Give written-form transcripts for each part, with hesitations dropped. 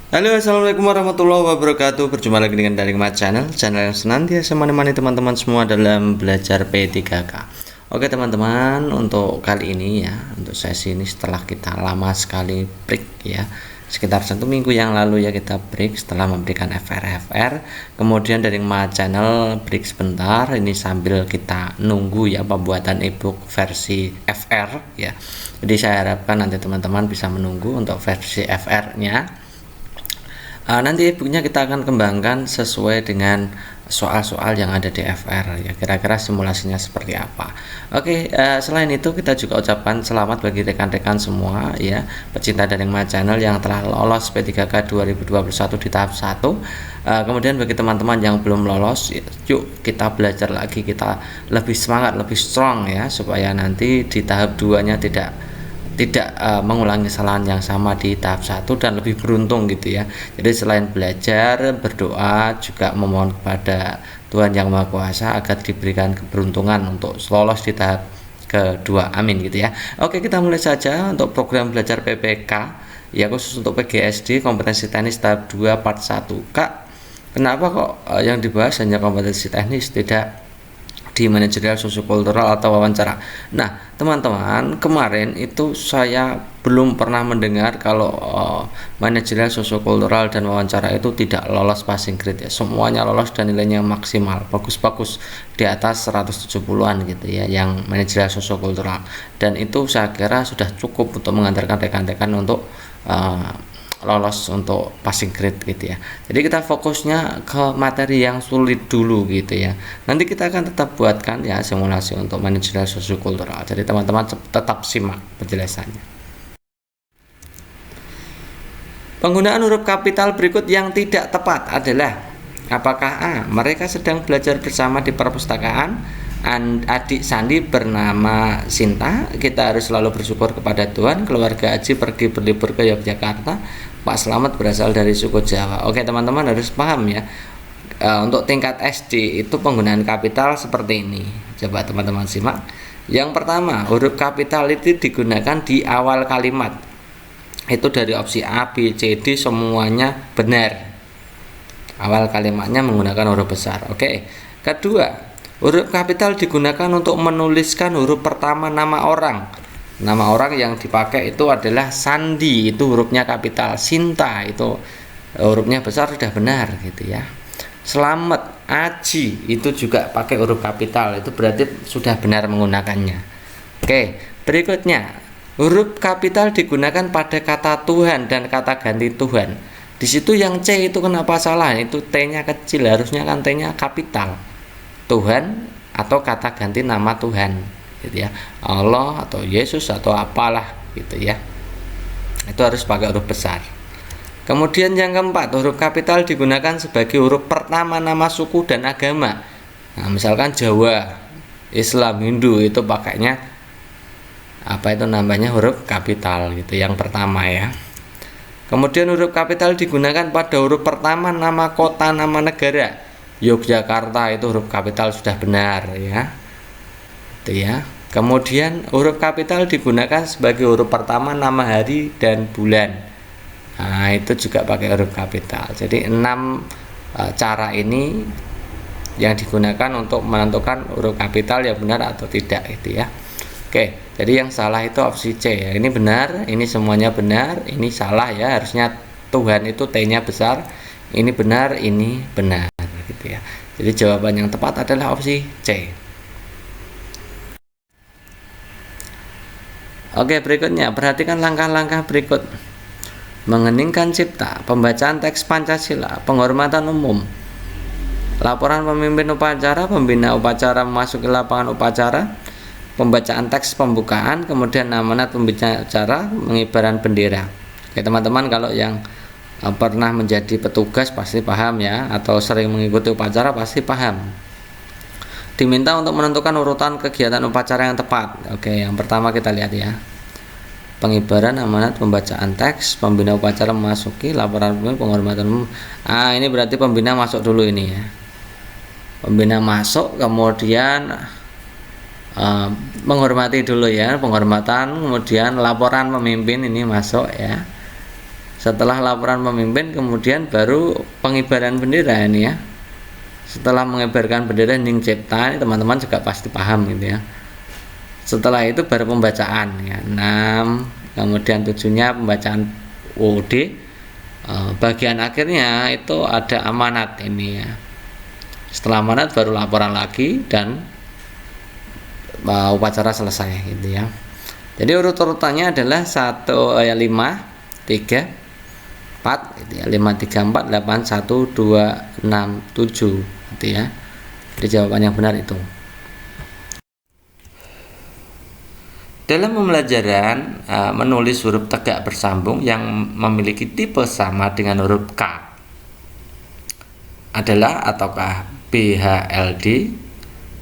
Halo, assalamualaikum warahmatullahi wabarakatuh. Berjumpa lagi dengan Daring Mat channel yang senantiasa menemani teman-teman semua dalam belajar P3K. Oke teman-teman, untuk kali ini ya, untuk sesi ini setelah kita lama sekali break ya, sekitar 1 minggu yang lalu ya kita break setelah memberikan FR. Kemudian Daring Mat channel break sebentar, ini sambil kita nunggu ya pembuatan ebook versi FR ya. Jadi saya harapkan nanti teman-teman bisa menunggu untuk versi FR-nya. Nanti e-booknya kita akan kembangkan sesuai dengan soal-soal yang ada di FR ya, kira-kira simulasinya seperti apa. Oke, selain itu kita juga ucapkan selamat bagi rekan-rekan semua ya, pecinta Daring Mat channel yang telah lolos P3K 2021 di tahap 1. Kemudian bagi teman-teman yang belum lolos, yuk kita belajar lagi, kita lebih semangat, lebih strong ya, supaya nanti di tahap 2-nya tidak mengulangi kesalahan yang sama di tahap 1 dan lebih beruntung gitu ya. Jadi selain belajar, berdoa, juga memohon kepada Tuhan Yang Maha Kuasa agar diberikan keberuntungan untuk lolos di tahap kedua, amin gitu ya. Oke, kita mulai saja untuk program belajar PPK ya, khusus untuk PGSD kompetensi teknis tahap 2 part 1. Kak, kenapa kok yang dibahas hanya kompetensi teknis, tidak di manajerial sosiokultural atau wawancara? Nah teman-teman, kemarin itu saya belum pernah mendengar kalau manajerial sosiokultural dan wawancara itu tidak lolos passing grade ya. Semuanya lolos dan nilainya maksimal, bagus-bagus di atas 170-an gitu ya, yang manajerial sosiokultural. Dan itu saya kira sudah cukup untuk mengantarkan rekan-rekan untuk lolos untuk passing grade gitu ya. Jadi kita fokusnya ke materi yang sulit dulu gitu ya. Nanti kita akan tetap buatkan ya simulasi untuk manajerial sosiokultural. Jadi teman-teman tetap simak penjelasannya. Penggunaan huruf kapital berikut yang tidak tepat adalah: apakah A, mereka sedang belajar bersama di perpustakaan, adik Sandi bernama Sinta, kita harus selalu bersyukur kepada Tuhan, keluarga Aji pergi berlibur ke Yogyakarta, Pak Slamet berasal dari suku Jawa. Oke teman-teman harus paham ya, untuk tingkat SD itu penggunaan kapital seperti ini. Coba teman-teman simak. Yang pertama, huruf kapital itu digunakan di awal kalimat. Itu dari opsi A, B, C, D semuanya benar. Awal kalimatnya menggunakan huruf besar. Oke. Kedua, huruf kapital digunakan untuk menuliskan huruf pertama nama orang. Nama orang yang dipakai itu adalah Sandi, itu hurufnya kapital. Sinta itu hurufnya besar, sudah benar gitu ya. Slamet, Aji itu juga pakai huruf kapital, itu berarti sudah benar menggunakannya. Oke, berikutnya huruf kapital digunakan pada kata Tuhan dan kata ganti Tuhan. Di situ yang C itu kenapa salah? Itu T-nya kecil, harusnya kan T-nya kapital. Tuhan atau kata ganti nama Tuhan gitu ya, Allah atau Yesus atau apalah gitu ya, itu harus pakai huruf besar. Kemudian yang keempat, huruf kapital digunakan sebagai huruf pertama nama suku dan agama. Nah, misalkan Jawa, Islam, Hindu itu pakainya apa itu namanya, huruf kapital gitu, yang pertama ya. Kemudian huruf kapital digunakan pada huruf pertama nama kota, nama negara. Yogyakarta itu huruf kapital sudah benar ya. Itu ya. Kemudian huruf kapital digunakan sebagai huruf pertama nama hari dan bulan. Nah, itu juga pakai huruf kapital. Jadi 6 cara ini yang digunakan untuk menentukan huruf kapital yang benar atau tidak itu ya. Oke, jadi yang salah itu opsi C ya. Ini benar, ini semuanya benar, ini salah ya. Harusnya Tuhan itu T-nya besar. Ini benar, ini benar gitu ya. Jadi jawaban yang tepat adalah opsi C. Oke, berikutnya perhatikan langkah-langkah berikut. Mengeningkan cipta, pembacaan teks Pancasila, penghormatan umum, laporan pemimpin upacara, pembina upacara memasuki lapangan upacara, pembacaan teks pembukaan, kemudian amanat pembicara, pengibaran bendera. Oke teman-teman, kalau yang pernah menjadi petugas pasti paham ya, atau sering mengikuti upacara pasti paham. Diminta untuk menentukan urutan kegiatan upacara yang tepat. Oke, yang pertama kita lihat ya, pengibaran, amanat, pembacaan teks, pembina upacara memasuki, laporan pemimpin, penghormatan umum. Ini berarti pembina masuk dulu ini ya. Pembina masuk, kemudian menghormati dulu ya, penghormatan, kemudian laporan pemimpin ini masuk ya. Setelah laporan pemimpin kemudian baru pengibaran bendera ini ya. Setelah mengibarkan bendera Hening Cipta, ini teman-teman juga pasti paham gitu ya. Setelah itu baru pembacaan ya. 6, kemudian 7-nya pembacaan UUD. Bagian akhirnya itu ada amanat ini ya. Setelah amanat baru laporan lagi dan upacara selesai gitu ya. Jadi urut-urutannya adalah 1 5 3 4 gitu ya. 5 3 4 8 1 2 6 7 gitu ya. Jadi jawaban yang benar itu. Dalam pembelajaran menulis huruf tegak bersambung yang memiliki tipe sama dengan huruf K adalah ataukah BHLD,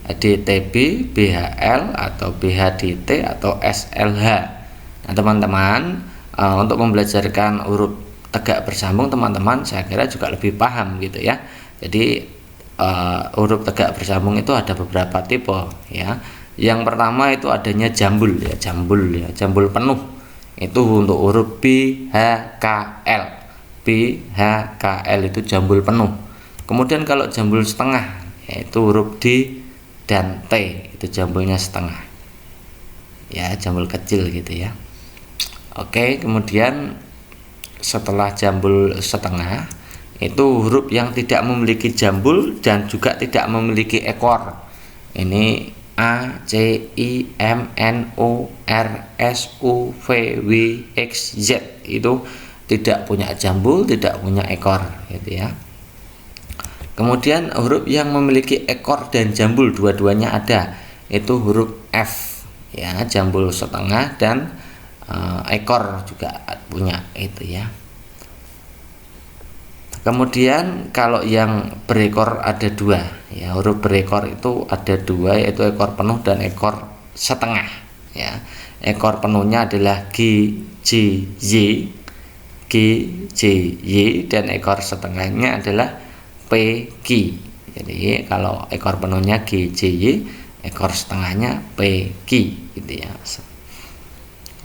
DTB, BHL atau BHDT atau SLH. Nah teman-teman, untuk membelajarkan huruf tegak bersambung teman-teman saya kira juga lebih paham gitu ya. Jadi huruf tegak bersambung itu ada beberapa tipe ya. Yang pertama itu adanya jambul ya, jambul penuh. Itu untuk huruf B, H, K, L. B, H, K, L itu jambul penuh. Kemudian kalau jambul setengah yaitu huruf D dan T, itu jambulnya setengah. Ya, jambul kecil gitu ya. Oke, kemudian setelah jambul setengah itu huruf yang tidak memiliki jambul dan juga tidak memiliki ekor. Ini A, C, I, M, N, O, R, S, U, V, W, X, Z itu tidak punya jambul, tidak punya ekor gitu ya. Kemudian huruf yang memiliki ekor dan jambul dua-duanya ada, itu huruf F ya, jambul setengah dan ekor juga punya itu ya. Kemudian kalau yang berekor ada dua ya, huruf berekor itu ada dua, yaitu ekor penuh dan ekor setengah ya. Ekor penuhnya adalah G, J, Y, G, J, Y, dan ekor setengahnya adalah P, Q. Jadi kalau ekor penuhnya G, J, Y, ekor setengahnya P, Q gitu ya.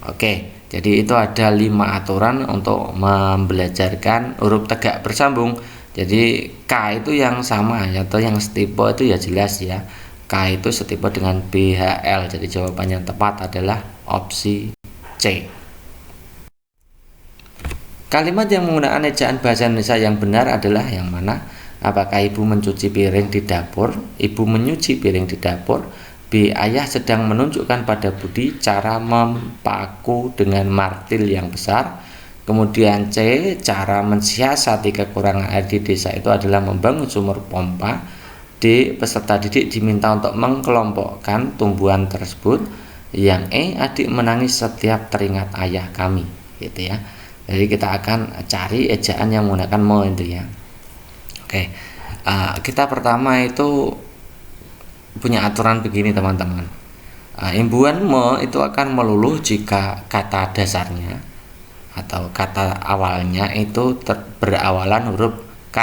Oke, jadi itu ada 5 aturan untuk membelajarkan huruf tegak bersambung. Jadi K itu yang sama atau yang setipe itu ya jelas ya. K itu setipe dengan BHL. Jadi jawaban yang tepat adalah opsi C. Kalimat yang menggunakan ejaan bahasa Indonesia yang benar adalah yang mana? Apakah ibu mencuci piring di dapur? Ibu menyuci piring di dapur. B. Ayah sedang menunjukkan pada Budi cara mempaku dengan martil yang besar. Kemudian C. Cara mensiasati kekurangan air di desa itu adalah membangun sumur pompa. D. Peserta didik diminta untuk mengkelompokkan tumbuhan tersebut. Yang E. Adik menangis setiap teringat ayah kami gitu ya. Jadi kita akan cari ejaan yang menggunakan me itu ya. Oke, kita pertama itu punya aturan begini teman-teman. Imbuhan me itu akan meluluh jika kata dasarnya atau kata awalnya itu berawalan huruf K,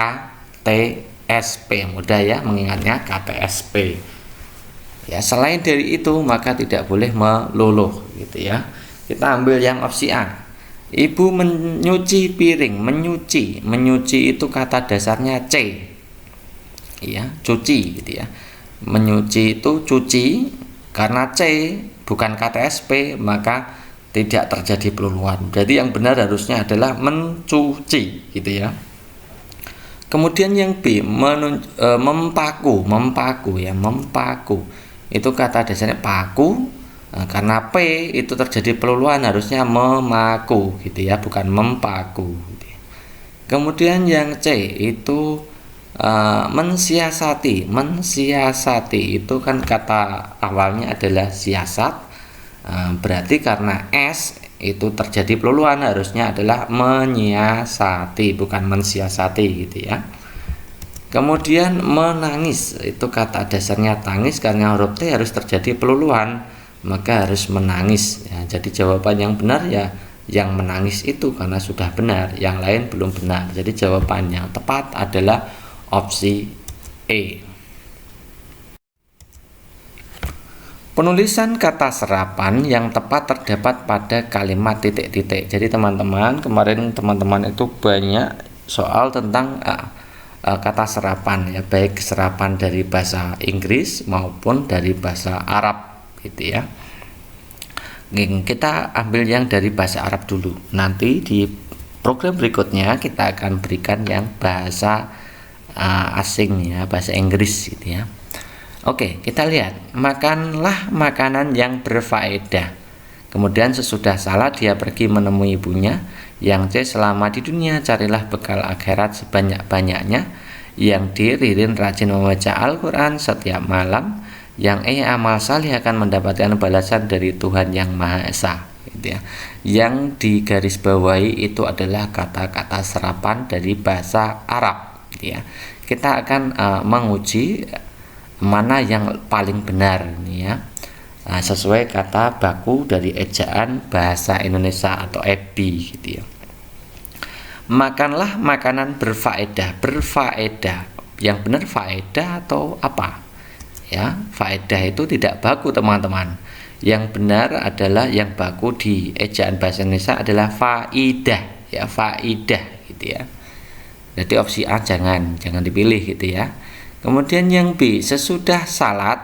T, S, P. Mudah ya mengingatnya, KTSP. Ya, selain dari itu maka tidak boleh meluluh gitu ya. Kita ambil yang opsi A. Ibu menyuci piring, menyuci itu kata dasarnya C. Ya, cuci gitu ya. Menyuci itu cuci, karena C bukan KTSP maka tidak terjadi peluluan. Jadi yang benar harusnya adalah mencuci gitu ya. Kemudian yang B, mempaku ya, mempaku. Itu kata dasarnya paku. Karena P itu terjadi peluluan harusnya memaku gitu ya, bukan mempaku gitu ya. Kemudian yang C itu mensiasati itu kan kata awalnya adalah siasat, berarti karena S itu terjadi peluluan harusnya adalah menyiasati bukan mensiasati gitu ya. Kemudian menangis itu kata dasarnya tangis, karena huruf T harus terjadi peluluan maka harus menangis ya. Jadi jawaban yang benar ya yang menangis itu karena sudah benar, yang lain belum benar. Jadi jawaban yang tepat adalah opsi E. Penulisan kata serapan yang tepat terdapat pada kalimat titik-titik. Jadi teman-teman, kemarin teman-teman itu banyak soal tentang kata serapan ya, baik serapan dari bahasa Inggris maupun dari bahasa Arab gitu ya. Kita ambil yang dari bahasa Arab dulu. Nanti di program berikutnya kita akan berikan yang bahasa asing ya, bahasa Inggris gitu ya. Oke, kita lihat. Makanlah makanan yang berfaedah. Kemudian sesudah salat dia pergi menemui ibunya. Yang C, selama di dunia carilah bekal akhirat sebanyak-banyaknya. Yang D, Ririn rajin membaca Al-Quran setiap malam. Yang E, amal salih akan mendapatkan balasan dari Tuhan yang Maha Esa gitu ya. Yang digarisbawahi itu adalah kata-kata serapan dari bahasa Arab gitu ya. Kita akan menguji mana yang paling benar nih ya, sesuai kata baku dari ejaan bahasa Indonesia atau EBI gitu ya. Makanlah makanan berfaedah. Berfaedah yang benar faedah atau apa ya? Faedah itu tidak baku teman-teman. Yang benar adalah yang baku di ejaan bahasa Indonesia adalah faidah ya, faidah gitu ya. Jadi opsi A jangan dipilih gitu ya. Kemudian yang B, sesudah salat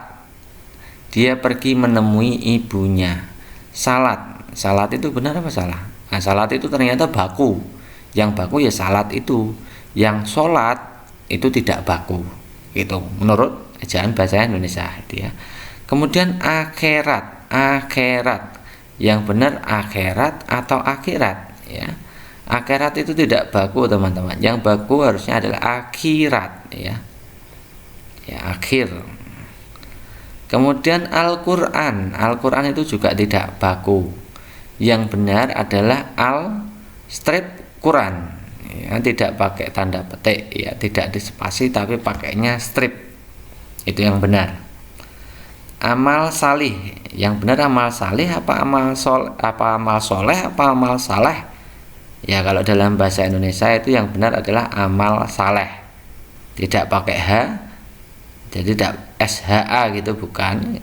dia pergi menemui ibunya. Salat itu benar apa salah? Nah, salat itu ternyata baku. Yang baku ya salat itu. Yang sholat itu tidak baku. Gitu menurut ejaan bahasa Indonesia gitu ya. Kemudian akhirat. Yang benar akhirat atau akhirat ya. Akhirat itu tidak baku teman-teman. Yang baku harusnya adalah akhirat ya. Ya, akhir. Kemudian Al-Quran itu juga tidak baku. Yang benar adalah strip Quran ya, tidak pakai tanda petik ya, tidak dispasi tapi pakainya strip. Itu yang benar. Amal salih, yang benar amal salih apa amal soleh apa amal saleh ya. Kalau dalam bahasa Indonesia itu yang benar adalah amal saleh, tidak pakai H. Jadi tidak SHA gitu, bukan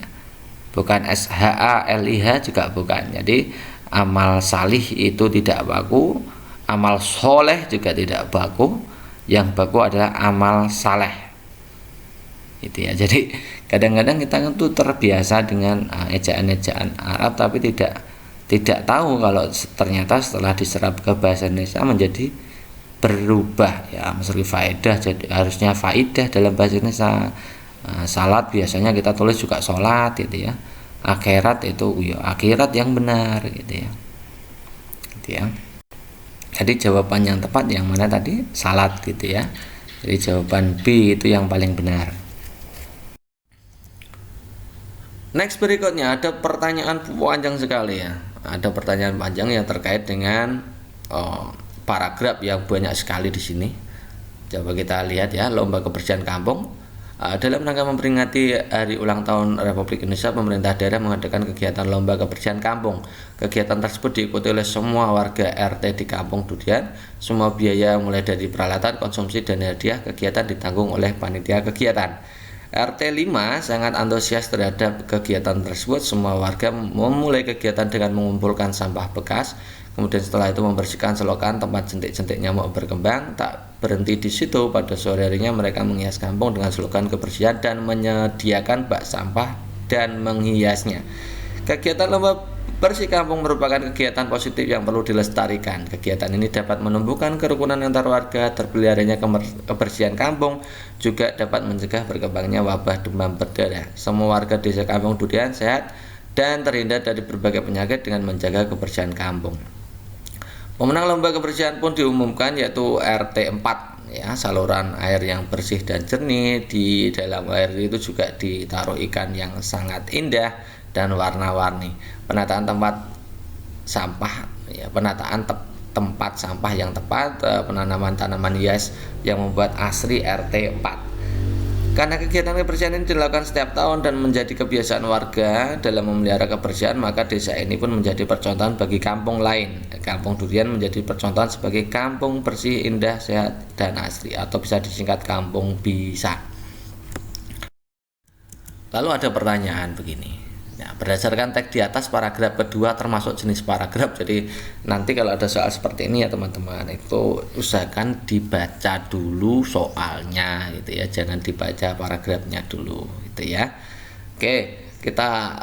SHALIH juga bukan. Jadi amal salih itu tidak baku, amal soleh juga tidak baku. Yang baku adalah amal saleh. Gitu ya. Jadi kadang-kadang kita itu terbiasa dengan ejaan-ejaan Arab tapi tidak tahu kalau ternyata setelah diserap ke bahasa Indonesia menjadi berubah ya. Meski faedah jadi harusnya faidah dalam bahasa Indonesia. Salat biasanya kita tulis juga sholat gitu ya. Akhirat itu ya akhirat yang benar gitu ya. Gitu ya. Jadi jawaban yang tepat yang mana tadi? Salat gitu ya. Jadi jawaban B itu yang paling benar. Next berikutnya ada pertanyaan panjang sekali ya. Ada pertanyaan panjang yang terkait dengan paragraf yang banyak sekali di sini. Coba kita lihat ya, lomba kebersihan kampung. Dalam rangka memperingati Hari Ulang Tahun Republik Indonesia, pemerintah daerah mengadakan kegiatan lomba kebersihan kampung. Kegiatan tersebut diikuti oleh semua warga RT di Kampung Durian. Semua biaya mulai dari peralatan, konsumsi, dan hadiah kegiatan ditanggung oleh panitia kegiatan. RT 5 sangat antusias terhadap kegiatan tersebut. Semua warga memulai kegiatan dengan mengumpulkan sampah bekas. Kemudian setelah itu membersihkan selokan tempat jentik-jentik nyamuk berkembang. Tak berhenti di situ, pada sore harinya mereka menghias kampung dengan slogan kebersihan dan menyediakan bak sampah dan menghiasnya. Kegiatan lomba bersih kampung merupakan kegiatan positif yang perlu dilestarikan. Kegiatan ini dapat menumbuhkan kerukunan antar warga, terpeliharanya kebersihan kampung, juga dapat mencegah berkembangnya wabah demam berdarah. Semua warga desa Kampung Durian sehat dan terhindar dari berbagai penyakit dengan menjaga kebersihan kampung. Pemenang lomba kebersihan pun diumumkan yaitu RT 4 ya, saluran air yang bersih dan jernih. Di dalam air itu juga ditaruh ikan yang sangat indah dan warna-warni. Penataan tempat sampah ya, tempat sampah yang tepat, penanaman tanaman hias yang membuat asri RT 4. Karena kegiatan kebersihan ini dilakukan setiap tahun dan menjadi kebiasaan warga dalam memelihara kebersihan, maka desa ini pun menjadi percontohan bagi kampung lain. Kampung Durian menjadi percontohan sebagai kampung bersih, indah, sehat, dan asri, atau bisa disingkat Kampung Bisa. Lalu ada pertanyaan begini, Nah, berdasarkan teks di atas, paragraf kedua termasuk jenis paragraf. Jadi nanti kalau ada soal seperti ini ya teman-teman, itu usahakan dibaca dulu soalnya gitu ya, jangan dibaca paragrafnya dulu gitu ya. Oke, kita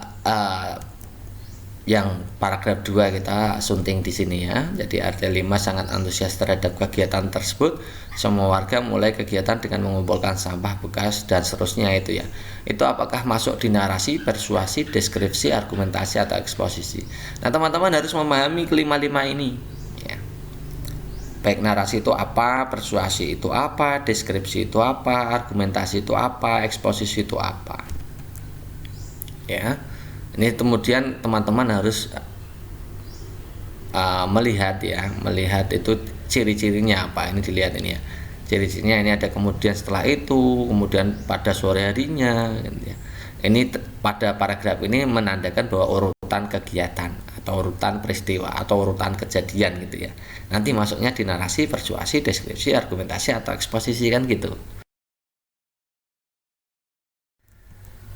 yang paragraf 2 kita sunting di sini ya. Jadi RT5 sangat antusias terhadap kegiatan tersebut. Semua warga mulai kegiatan dengan mengumpulkan sampah bekas dan seterusnya itu ya. Itu apakah masuk di narasi, persuasi, deskripsi, argumentasi atau eksposisi. Nah, teman-teman harus memahami kelima-lima ini ya. Baik narasi itu apa, persuasi itu apa, deskripsi itu apa, argumentasi itu apa, eksposisi itu apa. Ya. Ini kemudian teman-teman harus melihat itu ciri-cirinya apa. Ini dilihat ini ya, ciri-cirinya ini ada. Kemudian setelah itu, kemudian pada sore harinya gitu ya. Ini pada paragraf ini menandakan bahwa urutan kegiatan atau urutan peristiwa atau urutan kejadian gitu ya. Nanti masuknya di narasi, persuasi, deskripsi, argumentasi atau eksposisi kan gitu.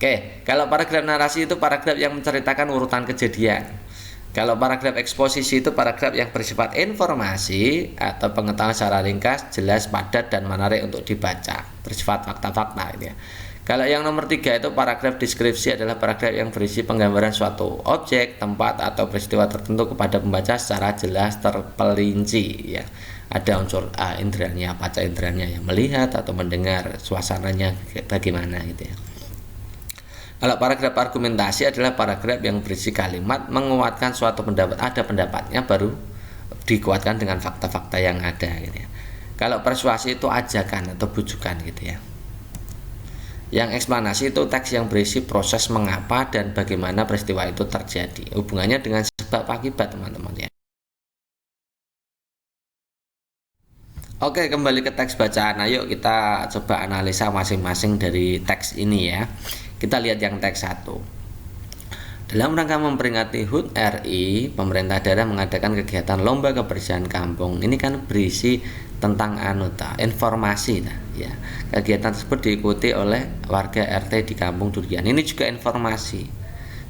Oke, kalau paragraf narasi itu paragraf yang menceritakan urutan kejadian. Kalau paragraf eksposisi itu paragraf yang bersifat informasi atau pengetahuan secara ringkas, jelas, padat, dan menarik untuk dibaca, bersifat fakta-fakta gitu ya. Kalau yang nomor 3 itu paragraf deskripsi adalah paragraf yang berisi penggambaran suatu objek, tempat, atau peristiwa tertentu kepada pembaca secara jelas terperinci ya. Ada unsur inderanya, panca inderanya yang melihat atau mendengar, suasananya bagaimana gitu ya. Kalau paragraf argumentasi adalah paragraf yang berisi kalimat menguatkan suatu pendapat, ada pendapatnya baru dikuatkan dengan fakta-fakta yang ada gitu ya. Kalau persuasi itu ajakan atau bujukan gitu ya. Yang eksplanasi itu teks yang berisi proses mengapa dan bagaimana peristiwa itu terjadi. Hubungannya dengan sebab akibat teman-teman ya. Oke, kembali ke teks bacaan. Ayo kita coba analisa masing-masing dari teks ini ya. Kita lihat yang teks 1. Dalam rangka memperingati HUT RI, pemerintah daerah mengadakan kegiatan lomba kebersihan kampung. Ini kan berisi tentang informasi ya. Kegiatan tersebut diikuti oleh warga RT di Kampung Durian. Ini juga informasi.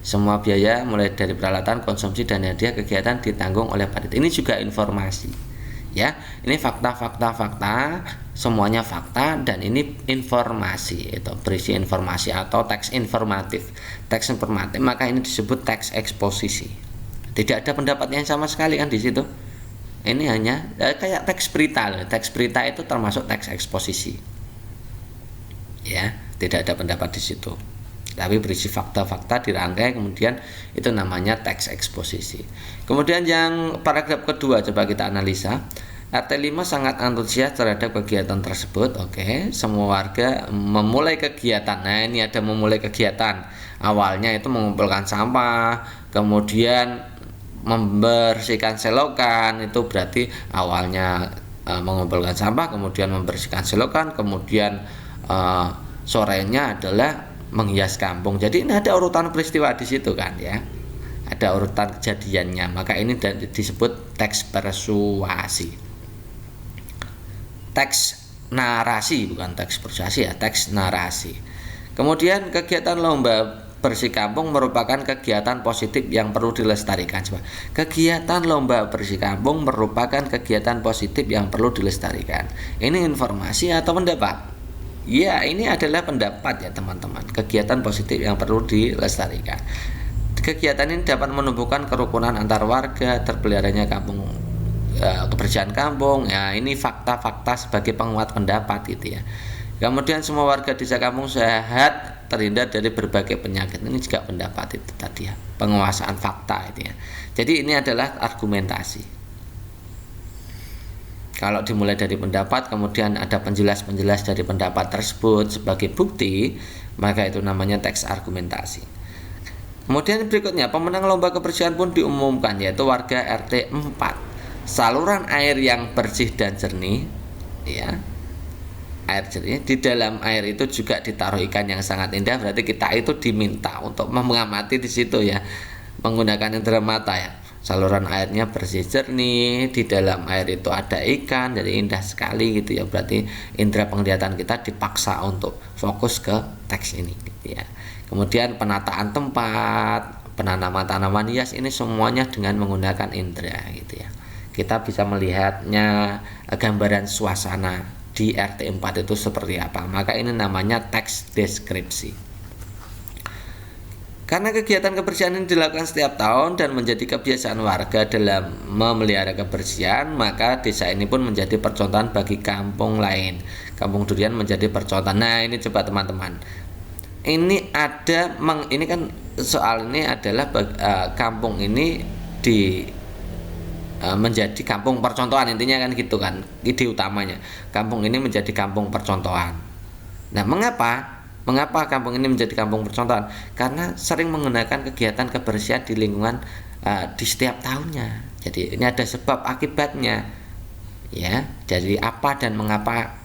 Semua biaya mulai dari peralatan, konsumsi, dan hadiah kegiatan ditanggung oleh panitia. Ini juga informasi. Ya, ini fakta, semuanya fakta, dan ini informasi, itu berisi informasi atau teks informatif. Teks informatif maka ini disebut teks eksposisi. Tidak ada pendapatnya sama sekali kan di situ. Ini hanya kayak teks berita. Teks berita itu termasuk teks eksposisi. Ya, tidak ada pendapat di situ. Tapi berisi fakta-fakta dirangkai, kemudian itu namanya teks eksposisi. Kemudian yang paragraf kedua coba kita analisa. RT5 sangat antusias terhadap kegiatan tersebut. Oke, semua warga memulai kegiatan. Nah, ini ada memulai kegiatan. Awalnya itu mengumpulkan sampah, kemudian membersihkan selokan. Itu berarti awalnya mengumpulkan sampah, kemudian membersihkan selokan, kemudian sorenya adalah menghias kampung. Jadi ini ada urutan peristiwa di situ kan ya. Ada urutan kejadiannya. Maka ini disebut teks persuasi. Teks narasi, bukan teks persuasi ya, teks narasi. Kemudian kegiatan lomba bersih kampung merupakan kegiatan positif yang perlu dilestarikan. Kegiatan lomba bersih kampung merupakan kegiatan positif yang perlu dilestarikan. Ini informasi atau pendapat? Ya, ini adalah pendapat ya teman-teman. Kegiatan positif yang perlu dilestarikan. Kegiatan ini dapat menumbuhkan kerukunan antar warga, terpeliharanya kampung, kebersihan kampung. Ya, ini fakta-fakta sebagai penguat pendapat gitu ya. Kemudian semua warga desa kampung sehat, terhindar dari berbagai penyakit. Ini juga pendapat itu tadi ya, penguasaan fakta itu ya. Jadi ini adalah argumentasi. Kalau dimulai dari pendapat, kemudian ada penjelas-penjelas dari pendapat tersebut sebagai bukti, maka itu namanya teks argumentasi. Kemudian berikutnya, pemenang lomba kebersihan pun diumumkan, yaitu warga RT 4. Saluran air yang bersih dan jernih ya. Air jernih, di dalam air itu juga ditaruh ikan yang sangat indah. Berarti kita itu diminta untuk mengamati di situ ya, menggunakan indera mata ya. Saluran airnya bersih jernih, di dalam air itu ada ikan, jadi indah sekali gitu ya. Berarti indera penglihatan kita dipaksa untuk fokus ke teks ini gitu ya. Kemudian penataan tempat, penanaman tanaman hias, ini semuanya dengan menggunakan indera gitu ya. Kita bisa melihatnya gambaran suasana di RT 4 itu seperti apa. Maka ini namanya teks deskripsi. Karena kegiatan kebersihan ini dilakukan setiap tahun dan menjadi kebiasaan warga dalam memelihara kebersihan, maka desa ini pun menjadi percontohan bagi kampung lain. Kampung Durian menjadi percontohan. Nah, ini coba teman-teman. Ini ada ini kan soal ini adalah kampung ini menjadi kampung percontohan, intinya kan gitu kan. Ide utamanya. Kampung ini menjadi kampung percontohan. Nah, Mengapa kampung ini menjadi kampung percontohan? Karena sering menggunakan kegiatan kebersihan di lingkungan di setiap tahunnya. Jadi ini ada sebab akibatnya, ya. Jadi apa dan mengapa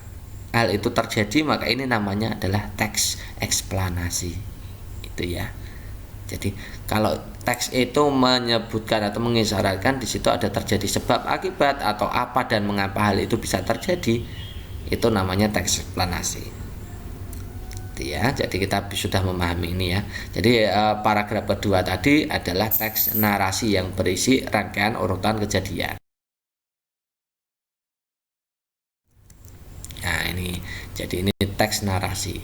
hal itu terjadi, maka ini namanya adalah teks eksplanasi, itu ya. Jadi kalau teks itu menyebutkan atau mengisyaratkan di situ ada terjadi sebab akibat atau apa dan mengapa hal itu bisa terjadi, itu namanya teks eksplanasi. Ya, jadi kita sudah memahami ini ya. Jadi paragraf kedua tadi adalah teks narasi yang berisi rangkaian urutan kejadian. Nah, jadi ini teks narasi.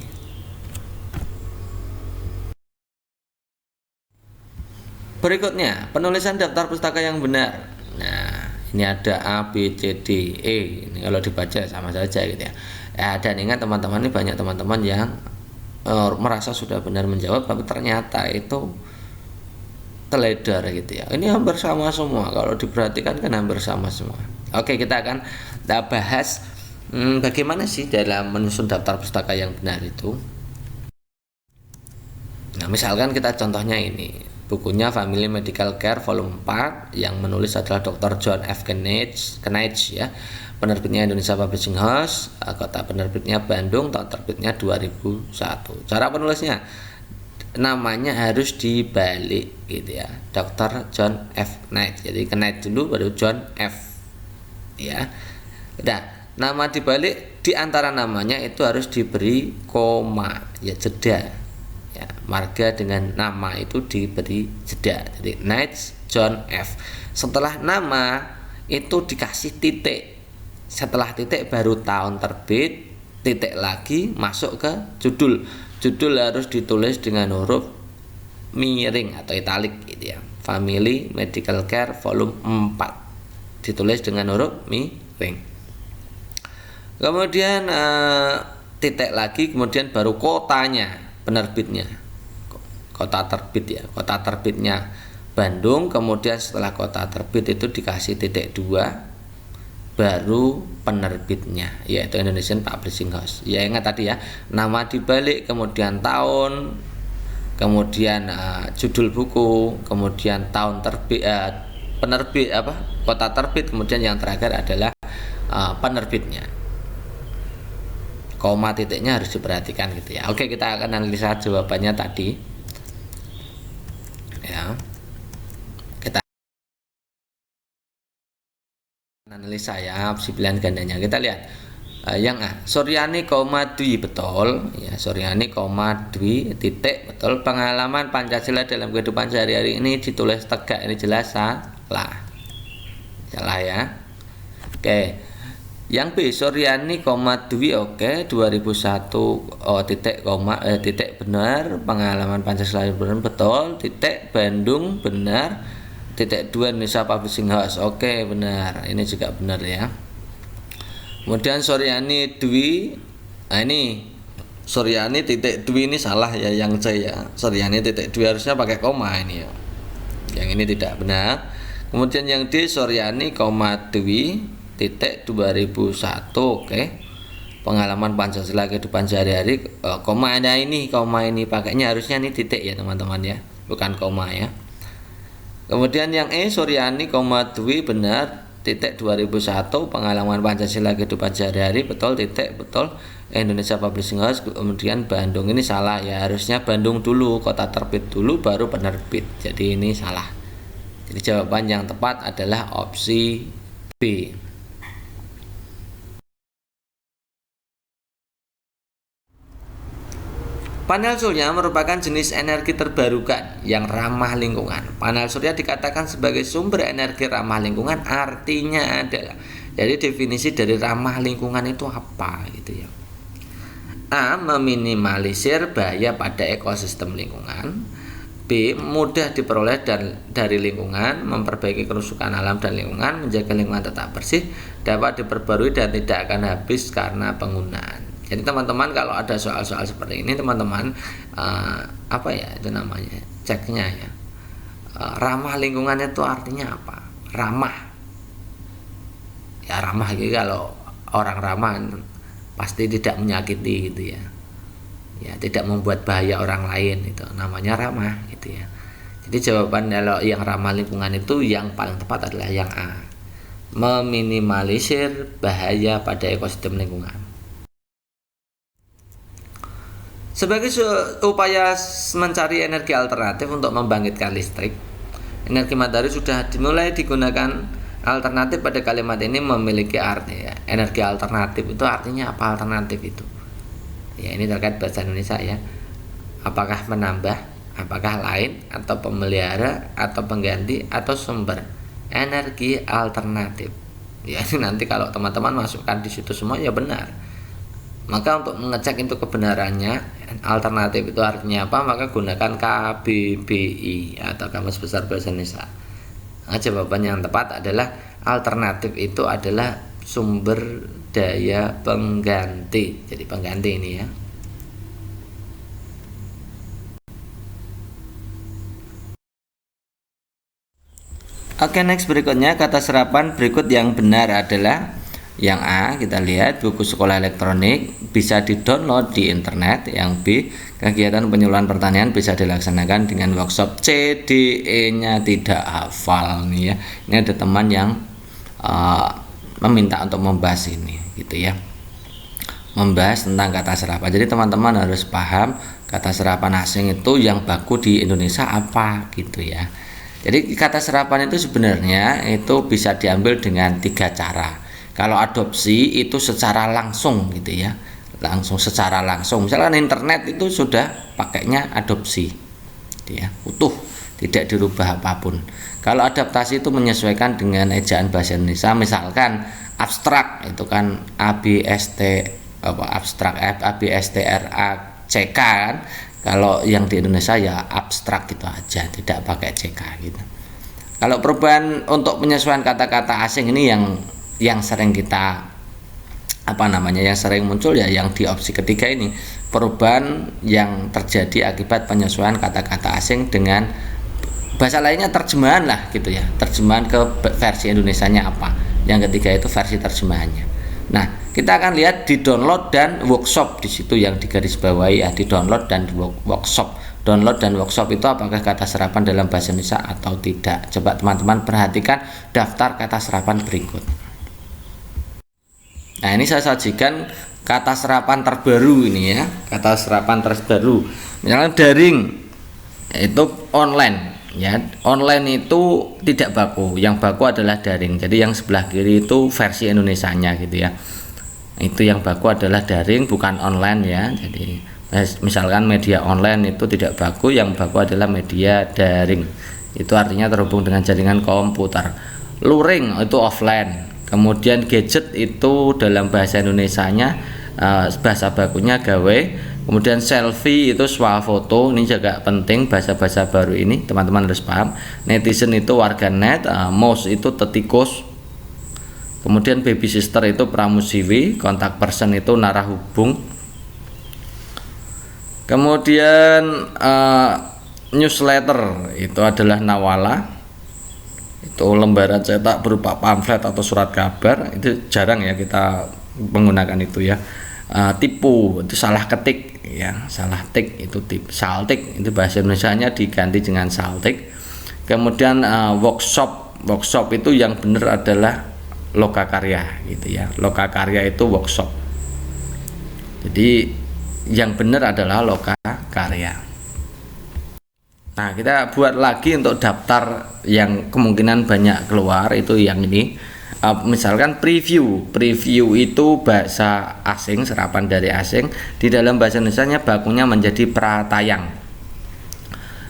Berikutnya, penulisan daftar pustaka yang benar. Nah, ini ada A, B, C, D, E. Ini kalau dibaca sama saja gitu ya. Dan ingat teman-teman, ini banyak teman-teman yang merasa sudah benar menjawab, tapi ternyata itu teledor gitu ya. Ini hampir sama semua, kalau diperhatikan kan hampir sama semua. Oke, kita akan bahas bagaimana sih dalam menyusun daftar pustaka yang benar itu. Nah, misalkan kita contohnya ini, bukunya Family Medical Care volume 4 yang menulis adalah Dr. John F. Knight ya. Penerbitnya Indonesia Publishing House, kota penerbitnya Bandung, tahun terbitnya 2001. Cara penulisnya, namanya harus dibalik gitu ya. Dr. John F. Knight. Jadi Knight dulu baru John F. Ya. Nah, nama dibalik, di antara namanya itu harus diberi koma, ya, jeda. Ya, marga dengan nama itu diberi jeda. Jadi Knight John F. Setelah nama itu dikasih titik. Setelah titik baru tahun terbit, titik lagi masuk ke judul. Judul harus ditulis dengan huruf miring atau italik gitu ya. Family Medical Care volume 4 ditulis dengan huruf miring. Kemudian titik lagi, kemudian baru kotanya, penerbitnya. Kota terbit ya. Kota terbitnya Bandung, kemudian setelah kota terbit itu dikasih titik 2, baru penerbitnya, yaitu Indonesian Publishing House. Ya, ingat tadi ya, nama dibalik, kemudian tahun, kemudian judul buku, kemudian tahun terbit, penerbit kota terbit, kemudian yang terakhir adalah penerbitnya. Koma titiknya harus diperhatikan gitu ya. Oke, kita akan analisa jawabannya tadi. Ya. Analisa ya opsi pilihan gandanya. Kita lihat yang A, Suryani, Dwi, betul ya. Suryani, Dwi, titik, betul. Pengalaman Pancasila dalam kehidupan sehari-hari ini ditulis tegak, ini jelas salah ya. Oke, yang B, Suryani, Dwi, oke. 2001 titik benar. Pengalaman Pancasila benar, betul. Titik Bandung benar. Titik 2 Indonesia Publishing House, oke, benar, ini juga benar ya. Kemudian Suryani Dwi, nah ini Suryani titik Dwi ini salah ya, yang C ya. Suryani titik Dwi harusnya pakai koma ini ya. Yang ini tidak benar. Kemudian yang D, Suryani, Dwi, titik 2001, oke. Pengalaman Pancasila kehidupan sehari-hari, koma ada ini, pakainya harusnya ini titik ya teman-teman ya, bukan koma ya. Kemudian yang E, Suryani, Dwi, benar, titik 2001, pengalaman Pancasila kehidupan sehari-hari, betul, titik, betul. Indonesia Publishing House, kemudian Bandung, ini salah ya, harusnya Bandung dulu, kota terbit dulu, baru penerbit. Jadi ini salah. Jadi jawaban yang tepat adalah opsi B. Panel surya merupakan jenis energi terbarukan yang ramah lingkungan. Panel surya dikatakan sebagai sumber energi ramah lingkungan, artinya adalah, jadi definisi dari ramah lingkungan itu apa gitu ya. A. Meminimalisir bahaya pada ekosistem lingkungan. B. Mudah diperoleh dari lingkungan, memperbaiki kerusakan alam dan lingkungan, menjaga lingkungan tetap bersih, dapat diperbarui dan tidak akan habis karena penggunaan. Jadi teman-teman kalau ada soal-soal seperti ini, teman-teman apa ya itu namanya, ceknya ya. Ramah lingkungan itu artinya apa? Ramah. Ya ramah gitu, kalau orang ramah pasti tidak menyakiti gitu ya. Ya, tidak membuat bahaya orang lain, itu namanya ramah gitu ya. Jadi jawaban kalau yang ramah lingkungan itu yang paling tepat adalah yang A. Meminimalisir bahaya pada ekosistem lingkungan. Sebagai upaya mencari energi alternatif untuk membangkitkan listrik, energi matahari sudah dimulai digunakan. Alternatif pada kalimat ini memiliki arti ya. Energi alternatif itu artinya apa alternatif itu? Ya ini terkait bahasa Indonesia ya. Apakah menambah, apakah lain, atau pemelihara, atau pengganti, atau sumber energi alternatif. Ya ini nanti kalau teman-teman masukkan di situ semua ya benar. Maka untuk mengecek itu kebenarannya, alternatif itu artinya apa, maka gunakan KBBI atau Kamus Besar Bahasa Indonesia. Nah, jawaban yang tepat adalah alternatif itu adalah sumber daya pengganti. Jadi pengganti ini ya. Oke, next berikutnya kata serapan berikut yang benar adalah yang A. Kita lihat buku sekolah elektronik bisa di-download di internet. Yang B. Kegiatan penyuluhan pertanian bisa dilaksanakan dengan workshop. C, D, E-nya tidak hafal nih ya. Ini ada teman yang meminta untuk membahas ini gitu ya. Membahas tentang kata serapan. Jadi teman-teman harus paham kata serapan asing itu yang baku di Indonesia apa gitu ya. Jadi kata serapan itu sebenarnya itu bisa diambil dengan 3 cara. Kalau adopsi itu secara langsung gitu ya, langsung secara langsung. Misalkan internet itu sudah pakainya adopsi, gitu ya, utuh, tidak dirubah apapun. Kalau adaptasi itu menyesuaikan dengan ejaan bahasa Indonesia. Misalkan abstrak itu kan ABST abstrak ABSTRACK kan. Kalau yang di Indonesia ya abstrak gitu aja, tidak pakai CK gitu. Kalau perubahan untuk penyesuaian kata-kata asing ini yang sering kita yang sering muncul ya yang di opsi ketiga ini, perubahan yang terjadi akibat penyesuaian kata-kata asing dengan bahasa lainnya, terjemahan lah gitu ya, terjemahan ke versi Indonesianya apa. Yang ketiga itu versi terjemahannya. Nah, kita akan lihat di download dan workshop, di situ yang digarisbawahi ya, di download dan workshop. Download dan workshop itu apakah kata serapan dalam bahasa Indonesia atau tidak. Coba teman-teman perhatikan daftar kata serapan berikut. Nah, ini saya sajikan kata serapan terbaru ini ya, kata serapan terbaru. Misalnya daring, itu online ya. Online itu tidak baku, yang baku adalah daring. Jadi yang sebelah kiri itu versi Indonesianya gitu ya. Itu yang baku adalah daring, bukan online ya. Jadi misalkan media online itu tidak baku, yang baku adalah media daring. Itu artinya terhubung dengan jaringan komputer. Luring itu offline. Kemudian gadget itu dalam bahasa Indonesianya bahasa bakunya gawe. Kemudian selfie itu swafoto, ini juga penting bahasa-bahasa baru ini teman-teman harus paham. Netizen itu warganet, mouse itu tetikus. Kemudian baby sister itu pramusiwi, kontak person itu narahubung. Kemudian newsletter itu adalah nawala. Itu lembaran cetak berupa pamflet atau surat kabar, itu jarang ya kita menggunakan itu ya. Tipu itu salah ketik ya, salah tik itu saltik, itu bahasa Indonesianya diganti dengan saltik. Kemudian workshop itu yang benar adalah lokakarya gitu ya, lokakarya itu workshop, jadi yang benar adalah lokakarya. Nah, kita buat lagi untuk daftar yang kemungkinan banyak keluar, itu yang ini. Misalkan preview itu bahasa asing, serapan dari asing. Di dalam bahasa Indonesianya bakunya menjadi pratayang.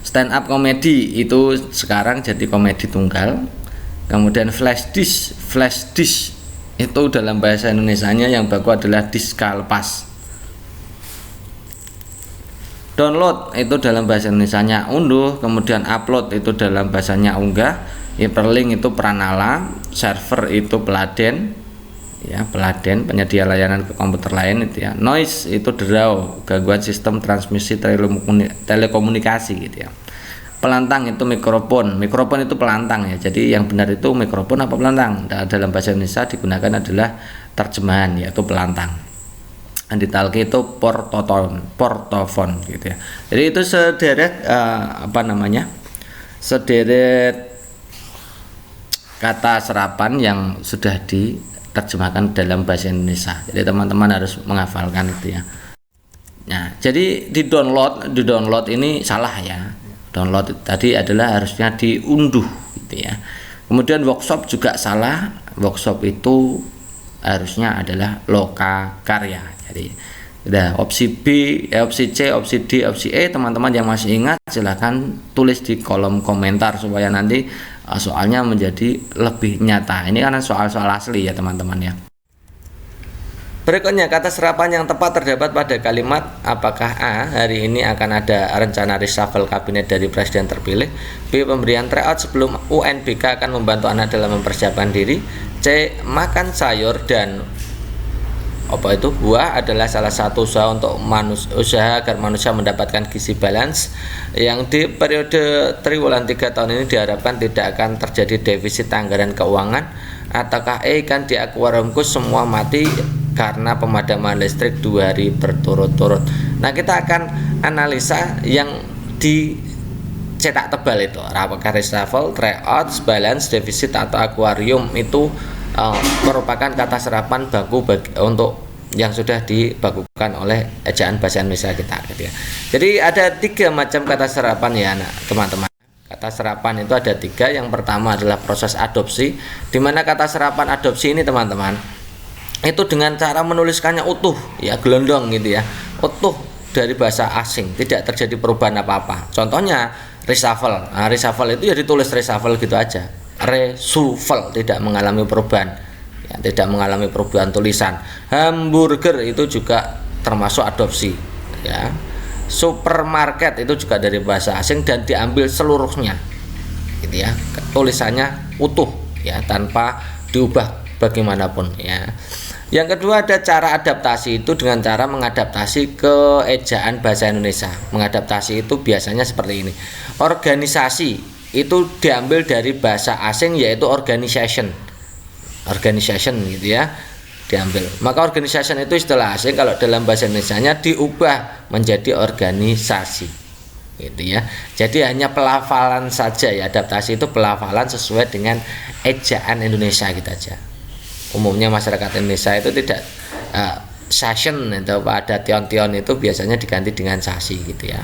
Stand up comedy itu sekarang jadi komedi tunggal. Kemudian flash disk itu dalam bahasa Indonesianya yang baku adalah diska lepas. Download itu dalam bahasa Indonesianya unduh, kemudian upload itu dalam bahasanya unggah, hyperlink itu pranala, server itu peladen, ya peladen penyedia layanan ke komputer lain itu ya. Noise itu derau, gangguan sistem transmisi telekomunikasi gitu ya. Pelantang itu mikrofon itu pelantang ya. Jadi yang benar itu mikrofon apa pelantang? Dalam bahasa Indonesia digunakan adalah terjemahan yaitu pelantang. Ditalki itu portofon gitu ya. Jadi itu sederet sederet kata serapan yang sudah diterjemahkan dalam bahasa Indonesia. Jadi teman-teman harus menghafalkan itu ya. Nah, jadi di download ini salah ya. Download tadi adalah harusnya diunduh gitu ya. Kemudian workshop juga salah. Workshop itu harusnya adalah loka karya. Jadi udah opsi B, opsi C, opsi D, opsi E, teman-teman yang masih ingat silahkan tulis di kolom komentar supaya nanti soalnya menjadi lebih nyata. Ini karena soal-soal asli ya teman-teman ya. Berikutnya kata serapan yang tepat terdapat pada kalimat apakah A. Hari ini akan ada rencana reshuffle kabinet dari presiden terpilih. B. Pemberian tryout sebelum UNBK akan membantu anak dalam mempersiapkan diri. C. Makan sayur dan buah adalah salah satu usaha untuk usaha agar manusia mendapatkan gizi balance. Yang di periode triwulan 3 tahun ini diharapkan tidak akan terjadi defisit anggaran keuangan. Ataukah E kan di akuariumku semua mati karena pemadaman listrik 2 hari berturut-turut. Nah, kita akan analisa yang dicetak tebal itu. Apakah reshuffle, tryout, balance, defisit atau akuarium itu merupakan kata serapan baku untuk yang sudah dibakukan oleh ejaan bahasa Indonesia kita gitu ya. Jadi ada 3 macam kata serapan ya teman-teman. Kata serapan itu ada 3. Yang pertama adalah proses adopsi, di mana kata serapan adopsi ini teman-teman itu dengan cara menuliskannya utuh ya, gelondong gitu ya, utuh dari bahasa asing, tidak terjadi perubahan apa-apa. Contohnya reshuffle. Nah, reshuffle itu ya ditulis reshuffle gitu aja. Reshuffle tidak mengalami perubahan ya, tidak mengalami perubahan tulisan. Hamburger itu juga termasuk adopsi ya. Supermarket itu juga dari bahasa asing dan diambil seluruhnya gitu ya, tulisannya utuh ya, tanpa diubah bagaimanapun ya. Yang kedua ada cara adaptasi, itu dengan cara mengadaptasi ke ejaan bahasa Indonesia. Mengadaptasi itu biasanya seperti ini. Organisasi itu diambil dari bahasa asing yaitu organization gitu ya, diambil. Maka organization itu istilah asing, kalau dalam bahasa Indonesianya diubah menjadi organisasi gitu ya. Jadi hanya pelafalan saja ya, adaptasi itu pelafalan sesuai dengan ejaan Indonesia gitu aja. Umumnya masyarakat Indonesia itu tidak session atau ada tion-tion itu biasanya diganti dengan sasi gitu ya.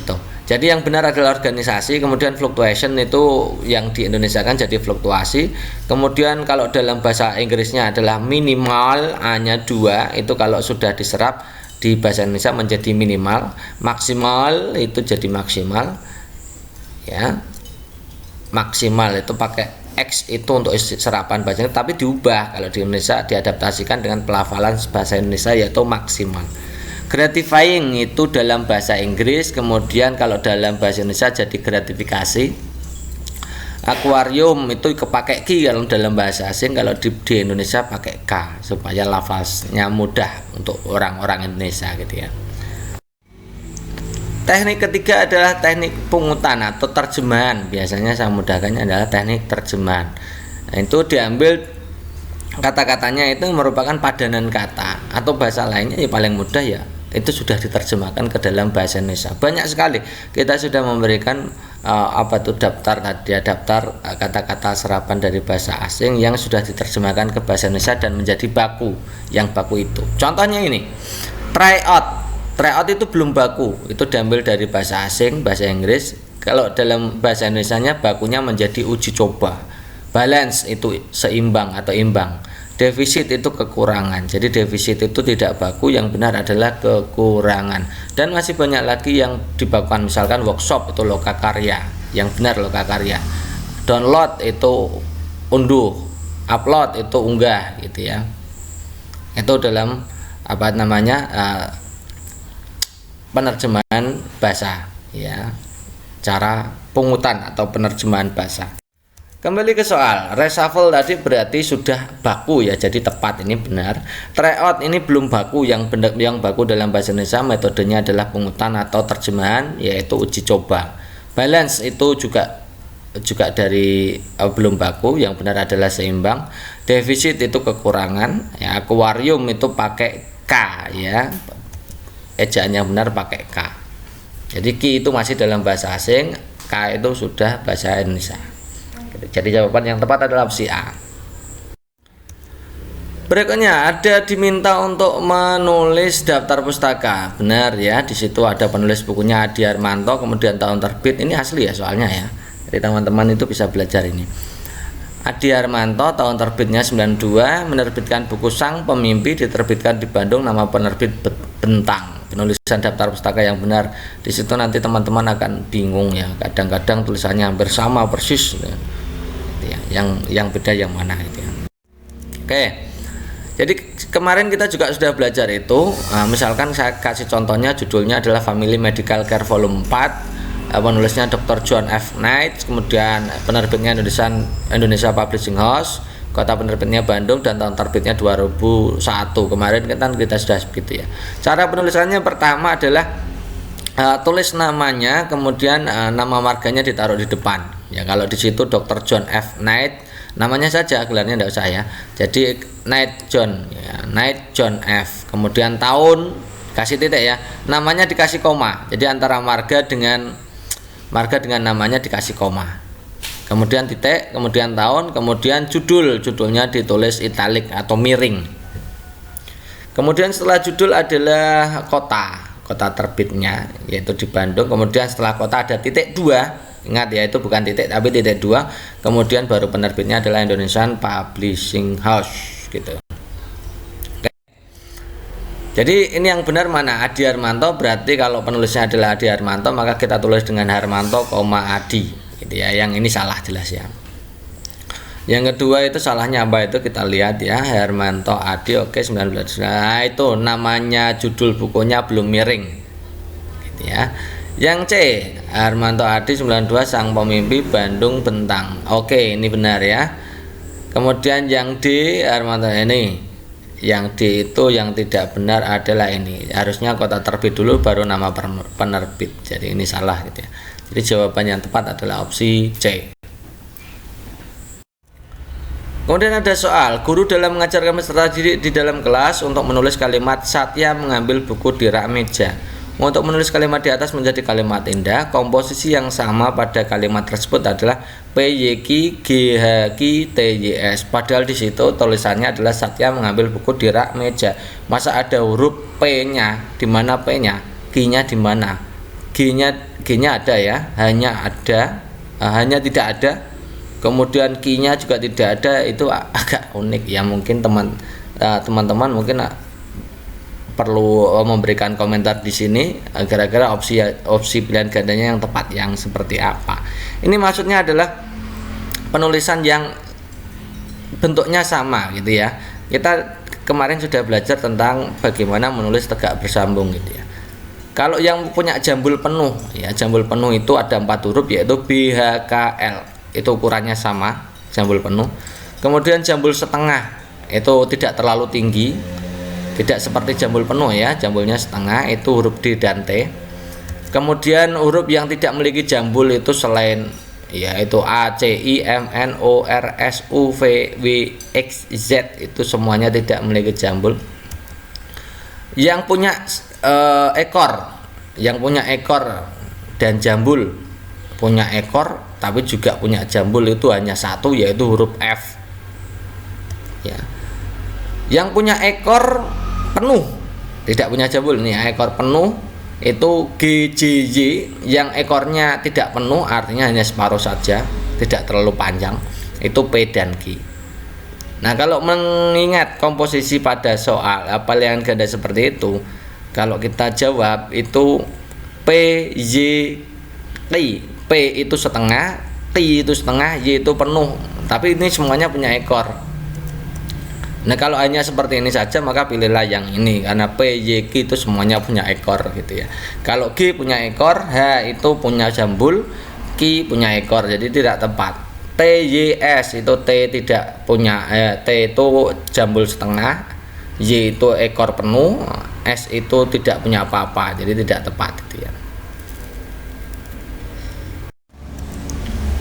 Tuh. Jadi yang benar adalah organisasi, kemudian fluctuation itu yang di Indonesia kan jadi fluktuasi. Kemudian kalau dalam bahasa Inggrisnya adalah minimal, hanya 2, itu kalau sudah diserap di bahasa Indonesia menjadi minimal. Maksimal itu jadi maksimal. Ya. Maksimal itu pakai X itu untuk serapan bahasa, tapi diubah kalau di Indonesia diadaptasikan dengan pelafalan bahasa Indonesia yaitu maksimal. Gratifying itu dalam bahasa Inggris, kemudian kalau dalam bahasa Indonesia jadi gratifikasi. Akuarium itu kepakai Q kalau dalam bahasa asing, kalau di Indonesia pakai K supaya lafaznya mudah untuk orang-orang Indonesia gitu ya. Teknik ketiga adalah teknik pungutan atau terjemahan. Biasanya saya mudahkannya adalah teknik terjemahan. Nah, itu diambil kata-katanya itu merupakan padanan kata atau bahasa lainnya ya paling mudah ya itu sudah diterjemahkan ke dalam bahasa Indonesia. Banyak sekali kita sudah memberikan daftar kata-kata serapan dari bahasa asing yang sudah diterjemahkan ke bahasa Indonesia dan menjadi baku yang baku itu. Contohnya ini, tryout. Tryout itu belum baku, itu diambil dari bahasa asing, bahasa Inggris. Kalau dalam bahasa Indonesianya bakunya menjadi uji coba. Balance itu seimbang atau imbang. Defisit itu kekurangan. Jadi defisit itu tidak baku, yang benar adalah kekurangan. Dan masih banyak lagi yang dibakukan, misalkan workshop itu lokakarya, yang benar lokakarya. Download itu unduh, upload itu unggah gitu ya. Itu dalam penerjemahan bahasa ya. Cara pungutan atau penerjemahan bahasa. Kembali ke soal, reshuffle tadi berarti sudah baku ya, jadi tepat, ini benar. Tryout ini belum baku, yang baku dalam bahasa Indonesia metodenya adalah pungutan atau terjemahan, yaitu uji coba. Balance itu juga dari belum baku, yang benar adalah seimbang. Defisit itu kekurangan, ya. Akuarium itu pakai K ya, ejaan yang benar pakai K. Jadi Ki itu masih dalam bahasa asing, K itu sudah bahasa Indonesia. Jadi jawaban yang tepat adalah opsi A. Berikutnya ada diminta untuk menulis daftar pustaka. Benar ya, di situ ada penulis bukunya Adi Armanto, kemudian tahun terbit. Ini asli ya soalnya ya. Jadi teman-teman itu bisa belajar ini. Adi Armanto tahun terbitnya 92, menerbitkan buku Sang Pemimpi, diterbitkan di Bandung, nama penerbit Bentang. Penulisan daftar pustaka yang benar. Di situ nanti teman-teman akan bingung ya. Kadang-kadang tulisannya hampir sama persis. Ya. Yang beda yang mana itu ya. Oke. Jadi kemarin kita juga sudah belajar itu. Misalkan saya kasih contohnya, judulnya adalah Family Medical Care Volume 4. Penulisnya Dr. John F. Knight, kemudian penerbitnya Indonesia Publishing House, kota penerbitnya Bandung, dan tahun terbitnya 2001. Kemarin kan kita sudah begitu ya. Cara penulisannya pertama adalah tulis namanya, kemudian nama marganya ditaruh di depan. Ya, kalau di situ Dr. John F. Knight, namanya saja, gelarnya tidak usah ya. Jadi Knight John, ya, Knight John F. Kemudian tahun kasih titik ya, namanya dikasih koma. Jadi antara marga dengan namanya dikasih koma. Kemudian titik, kemudian tahun, kemudian judulnya ditulis italik atau miring. Kemudian setelah judul adalah kota terbitnya, yaitu di Bandung. Kemudian setelah kota ada titik 2. Ingat ya, itu bukan titik tapi titik 2. Kemudian baru penerbitnya adalah Indonesian Publishing House gitu. Oke. Jadi ini yang benar mana? Adi Armanto, berarti kalau penulisnya adalah Adi Armanto maka kita tulis dengan Harmanto, Adi gitu ya. Yang ini salah jelas ya. Yang kedua itu salahnya apa itu kita lihat ya, Harmanto Adi, oke 19. Nah, itu namanya judul bukunya belum miring. Gitu ya. Yang C, Harmanto Adi 92, Sang Pemimpi, Bandung Bentang. Oke, ini benar ya. Kemudian yang D, Harmanto ini. Yang D itu yang tidak benar adalah ini. Harusnya kota terbit dulu baru nama penerbit. Jadi ini salah gitu ya. Jadi jawaban yang tepat adalah opsi C. Kemudian ada soal, guru dalam mengajarkan peserta didik di dalam kelas untuk menulis kalimat Satya mengambil buku di rak meja. Untuk menulis kalimat di atas menjadi kalimat indah, komposisi yang sama pada kalimat tersebut adalah PYK, GHK, TYS. Padahal di situ tulisannya adalah Satya mengambil buku di rak meja. Masa ada huruf P-nya? Di mana P-nya? G-nya di mana? G-nya ada ya, hanya tidak ada. Kemudian Q-nya juga tidak ada, itu agak unik ya. Mungkin teman-teman mungkin perlu memberikan komentar di sini gara-gara opsi pilihan gandanya yang tepat yang seperti apa. Ini maksudnya adalah penulisan yang bentuknya sama gitu ya. Kita kemarin sudah belajar tentang bagaimana menulis tegak bersambung gitu ya. Kalau yang punya jambul penuh ya, jambul penuh itu ada 4 huruf yaitu BHKL. Itu ukurannya sama, jambul penuh. Kemudian jambul setengah itu tidak terlalu tinggi, tidak seperti jambul penuh ya, jambulnya setengah, itu huruf D dan T. Kemudian huruf yang tidak memiliki jambul itu selain yaitu A, C, I, M, N, O, R, S, U, V, W, X, Z itu semuanya tidak memiliki jambul. Yang punya ekor dan jambul, punya ekor tapi juga punya jambul itu hanya satu, yaitu huruf F ya. Yang punya ekor penuh tidak punya jambul, ini ekor penuh itu GJY. Yang ekornya tidak penuh artinya hanya separuh saja, tidak terlalu panjang, itu P dan Q. Nah, kalau mengingat komposisi pada soal palihan ganda seperti itu, kalau kita jawab itu P, Y, Q. P itu setengah, Q itu setengah, Y itu penuh. Tapi ini semuanya punya ekor. Nah, kalau hanya seperti ini saja maka pilihlah yang ini, karena P, Y, Q itu semuanya punya ekor gitu ya. Kalau G punya ekor, H itu punya jambul, Q punya ekor, jadi tidak tepat. T, Y, S itu T tidak punya, T itu jambul setengah, Y itu ekor penuh, S itu tidak punya apa-apa, jadi tidak tepat gitu ya.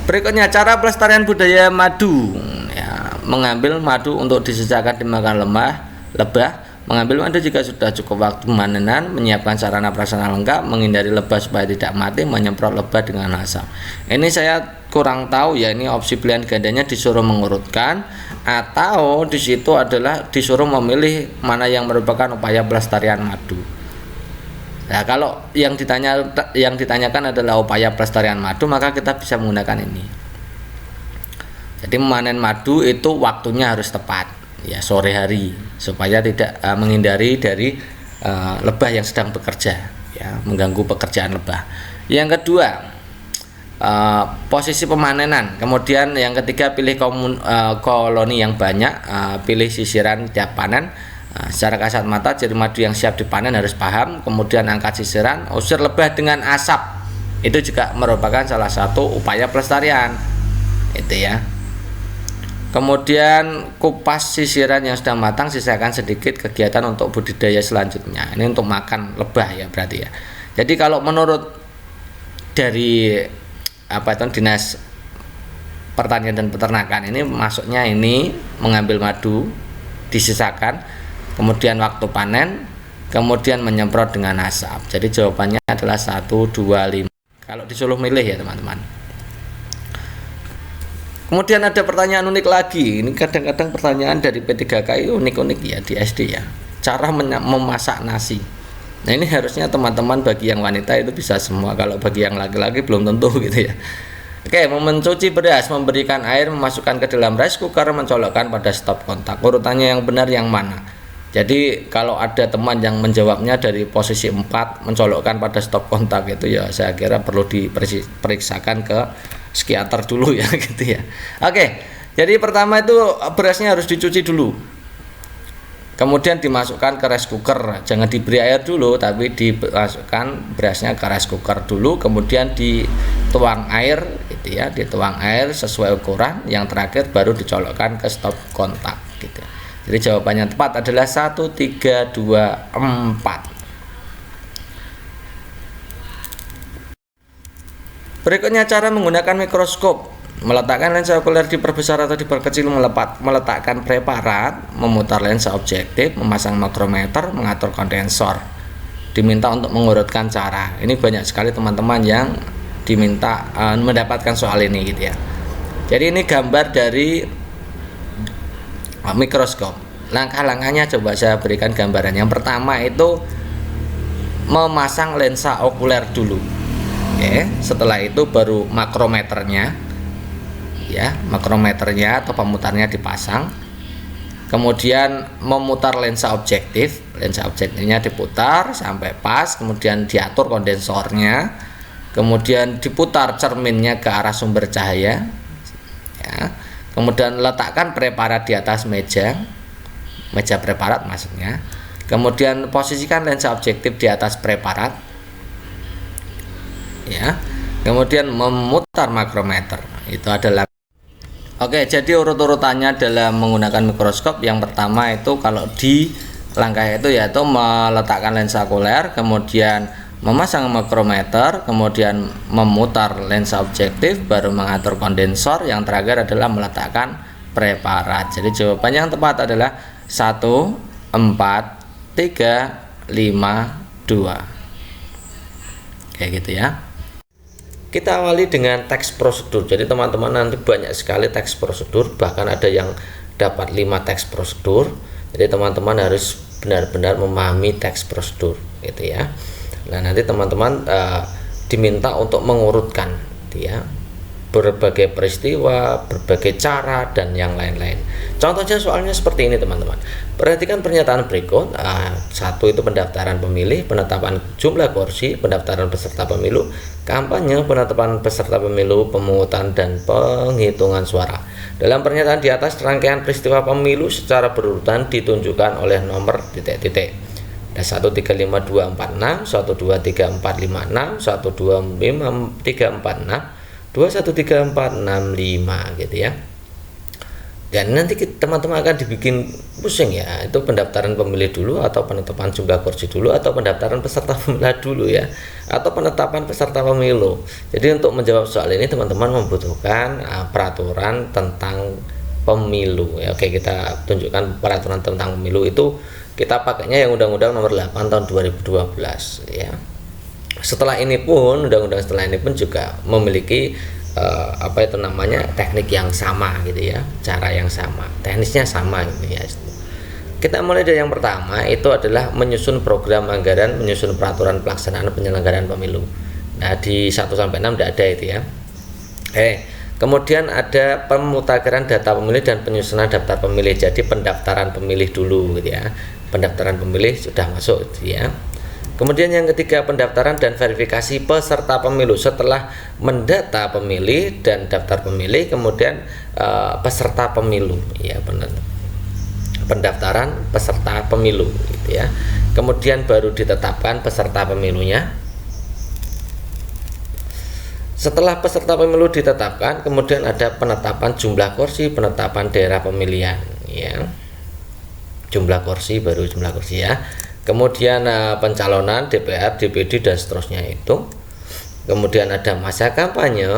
Berikutnya cara pelestarian budaya madu ya, mengambil madu untuk disisakan dimakan lebah. Mengambil madu jika sudah cukup waktu pemanenan, menyiapkan sarana prasarana lengkap, menghindari lebah supaya tidak mati, menyemprot lebah dengan asap. Ini saya kurang tahu ya, ini opsi pilihan gandanya disuruh mengurutkan atau di situ adalah disuruh memilih mana yang merupakan upaya pelestarian madu. Nah, kalau yang ditanyakan adalah upaya pelestarian madu, maka kita bisa menggunakan ini. Jadi memanen madu itu waktunya harus tepat, ya sore hari, supaya tidak menghindari dari lebah yang sedang bekerja, ya mengganggu pekerjaan lebah. Yang kedua, posisi pemanenan. Kemudian yang ketiga, pilih koloni yang banyak, pilih sisiran tiap panen. Secara kasat mata ciri madu yang siap dipanen harus paham. Kemudian angkat sisiran, usir lebah dengan asap. Itu juga merupakan salah satu upaya pelestarian, itu ya. Kemudian kupas sisiran yang sudah matang, sisakan sedikit kegiatan untuk budidaya selanjutnya. Ini untuk makan lebah ya berarti ya. Jadi kalau menurut dari Dinas Pertanian dan Peternakan, ini masuknya ini mengambil madu, disisakan, kemudian waktu panen, kemudian menyemprot dengan asap. Jadi jawabannya adalah 1, 2, 5. Kalau disuruh milih ya teman-teman. Kemudian ada pertanyaan unik lagi. Ini kadang-kadang pertanyaan dari P3K unik-unik ya di SD ya. Cara memasak nasi. Nah, ini harusnya teman-teman bagi yang wanita itu bisa semua. Kalau bagi yang laki-laki belum tentu gitu ya. Oke, mencuci beras, memberikan air, memasukkan ke dalam rice cooker, mencolokkan pada stop kontak. Urutannya yang benar yang mana? Jadi kalau ada teman yang menjawabnya dari posisi 4, mencolokkan pada stop kontak, itu ya saya kira perlu diperiksakan ke psikiater dulu ya gitu ya. Oke, jadi pertama itu berasnya harus dicuci dulu, kemudian dimasukkan ke rice cooker. Jangan diberi air dulu, tapi dimasukkan berasnya ke rice cooker dulu, kemudian dituang air gitu ya, dituang air sesuai ukuran. Yang terakhir baru dicolokkan ke stop kontak gitu. Jadi jawabannya tepat adalah 1, 3, 2, 4. Berikutnya cara menggunakan mikroskop. Meletakkan lensa okuler diperbesar atau diperkecil, meletakkan preparat, memutar lensa objektif, memasang makrometer, mengatur kondensor. Diminta untuk mengurutkan cara. Ini banyak sekali teman-teman yang diminta mendapatkan soal ini gitu ya. Jadi ini gambar dari mikroskop. Langkah-langkahnya coba saya berikan gambaran. Yang pertama itu memasang lensa okuler dulu. Oke, setelah itu baru makrometernya, ya, makrometernya atau pemutarnya dipasang. Kemudian memutar lensa objektifnya diputar sampai pas, kemudian diatur kondensornya, kemudian diputar cerminnya ke arah sumber cahaya, ya. Kemudian letakkan preparat di atas meja preparat maksudnya. Kemudian posisikan lensa objektif di atas preparat, ya. Kemudian memutar makrometer. Itu adalah Oke, jadi urut-urutannya dalam menggunakan mikroskop. Yang pertama itu kalau di langkah itu yaitu meletakkan lensa okuler, kemudian memasang makrometer, kemudian memutar lensa objektif, baru mengatur kondensor. Yang terakhir adalah meletakkan preparat. Jadi jawaban yang tepat adalah 1, 4, 3, 5, 2. Kayak gitu ya. Kita awali dengan teks prosedur. Jadi teman-teman nanti banyak sekali teks prosedur, bahkan ada yang dapat 5 teks prosedur. Jadi teman-teman harus benar-benar memahami teks prosedur gitu ya. Nah, nanti teman-teman diminta untuk mengurutkan gitu ya. berbagai peristiwa, berbagai cara, dan yang lain-lain. Contohnya soalnya seperti ini teman-teman. Perhatikan pernyataan berikut. Satu itu pendaftaran pemilih, penetapan jumlah kursi, pendaftaran peserta pemilu, kampanye, penetapan peserta pemilu, pemungutan, dan penghitungan suara. Dalam pernyataan di atas, rangkaian peristiwa pemilu secara berurutan ditunjukkan oleh nomor titik-titik. Ada 135.246, 123.456, 125.346, 213465 gitu ya. Dan nanti teman-teman akan dibikin pusing ya, itu pendaftaran pemilih dulu atau penetapan jumlah kursi dulu atau pendaftaran peserta pemilu dulu ya, atau penetapan peserta pemilu. Jadi untuk menjawab soal ini teman-teman membutuhkan peraturan tentang pemilu ya. Oke, kita tunjukkan peraturan tentang pemilu itu kita pakainya yang Undang-Undang Nomor 8 Tahun 2012 ya. Setelah ini pun undang-undang setelah ini pun juga memiliki teknik yang sama gitu ya, cara yang sama, teknisnya sama gitu ya. Kita mulai dari yang pertama, itu adalah menyusun program anggaran, menyusun peraturan pelaksanaan penyelenggaraan pemilu. Nah di 1 sampai 6 tidak ada itu ya. Kemudian ada pemutakiran data pemilih dan penyusunan daftar pemilih. Jadi pendaftaran pemilih dulu gitu ya. Pendaftaran pemilih sudah masuk gitu ya. Kemudian yang ketiga, pendaftaran dan verifikasi peserta pemilu. Setelah mendata pemilih dan daftar pemilih, kemudian peserta pemilu ya, benar. Pendaftaran peserta pemilu gitu ya. Kemudian baru ditetapkan peserta pemilunya. Setelah peserta pemilu ditetapkan, kemudian ada penetapan jumlah kursi, penetapan daerah pemilihan ya. Jumlah kursi, baru jumlah kursi ya. Kemudian pencalonan DPR, DPD, dan seterusnya itu. Kemudian ada masa kampanye,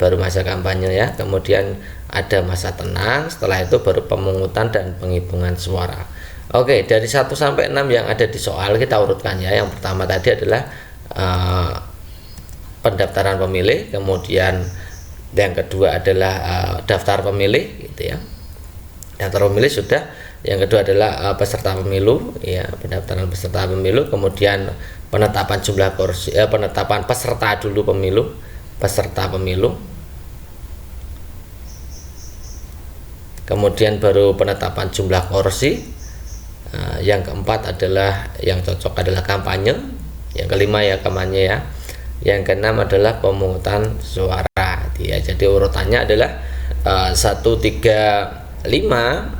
baru masa kampanye ya. Kemudian ada masa tenang, setelah itu baru pemungutan dan penghitungan suara. Oke, dari 1 sampai 6 yang ada di soal kita urutkan ya. Yang pertama tadi adalah pendaftaran pemilih, kemudian yang kedua adalah daftar pemilih gitu ya. Daftar pemilih sudah. Yang kedua adalah peserta pemilu ya, pendaftaran peserta pemilu, kemudian penetapan jumlah kursi, penetapan peserta dulu pemilu, peserta pemilu, kemudian baru penetapan jumlah kursi. Yang keempat adalah yang cocok adalah kampanye, yang kelima ya kampanye ya, yang keenam adalah pemungutan suara ya. Jadi urutannya adalah 1, 3, 5,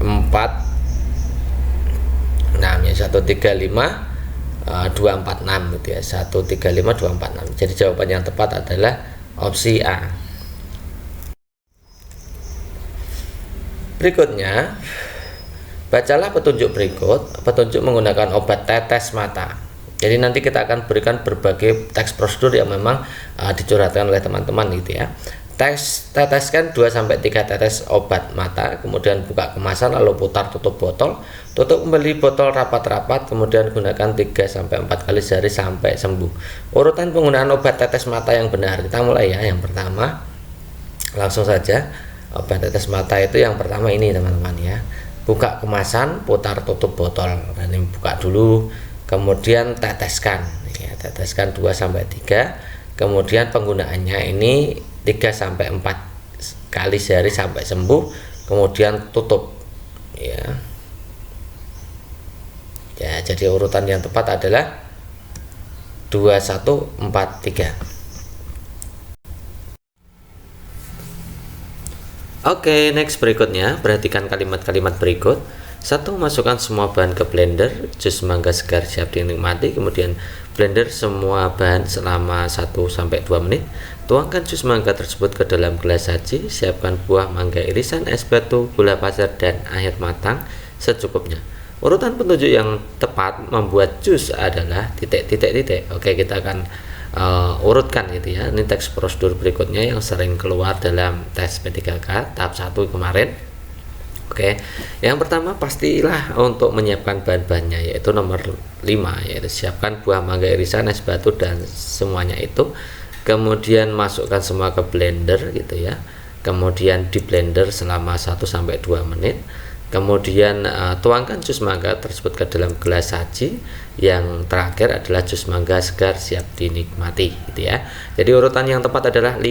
4, 6 ya, 1, 3, 5, 2, 4, 6 gitu ya. 1, 3, 5, 2, 4, 6. Jadi jawaban yang tepat adalah opsi A. Berikutnya, bacalah petunjuk berikut. Petunjuk menggunakan obat tetes mata. Jadi nanti kita akan berikan berbagai teks prosedur yang memang dicurhatkan oleh teman-teman gitu ya. Teteskan 2 sampai 3 tetes obat mata, kemudian buka kemasan lalu putar tutup botol. Tutup kembali botol rapat-rapat, kemudian gunakan 3 sampai 4 kali sehari sampai sembuh. Urutan penggunaan obat tetes mata yang benar. Kita mulai ya. Yang pertama, langsung saja obat tetes mata itu yang pertama ini teman-teman ya. Buka kemasan, putar tutup botol. Dan ini buka dulu, kemudian teteskan ya, teteskan 2 sampai 3. Kemudian penggunaannya ini 3 sampai 4 kali sehari sampai sembuh, kemudian tutup ya. Ya, jadi urutan yang tepat adalah 2, 1, 4, 3. Oke, next berikutnya, perhatikan kalimat-kalimat berikut. 1. Masukkan semua bahan ke blender. Jus mangga segar siap dinikmati. Kemudian blender semua bahan selama 1 sampai 2 menit. Tuangkan jus mangga tersebut ke dalam gelas saji. Siapkan buah mangga irisan, es batu, gula pasir, dan air matang secukupnya. Urutan petunjuk yang tepat membuat jus adalah titik. Oke, kita akan urutkan gitu ya. Ini teks prosedur berikutnya yang sering keluar dalam tes P3K tahap 1 kemarin. Oke, yang pertama pastilah untuk menyiapkan bahan-bahannya, yaitu nomor 5, yaitu siapkan buah mangga irisan, es batu, dan semuanya itu. Kemudian masukkan semua ke blender gitu ya. Kemudian di blender selama 1 sampai 2 menit. Kemudian tuangkan jus mangga tersebut ke dalam gelas saji. Yang terakhir adalah jus mangga segar siap dinikmati gitu ya. Jadi urutan yang tepat adalah 5,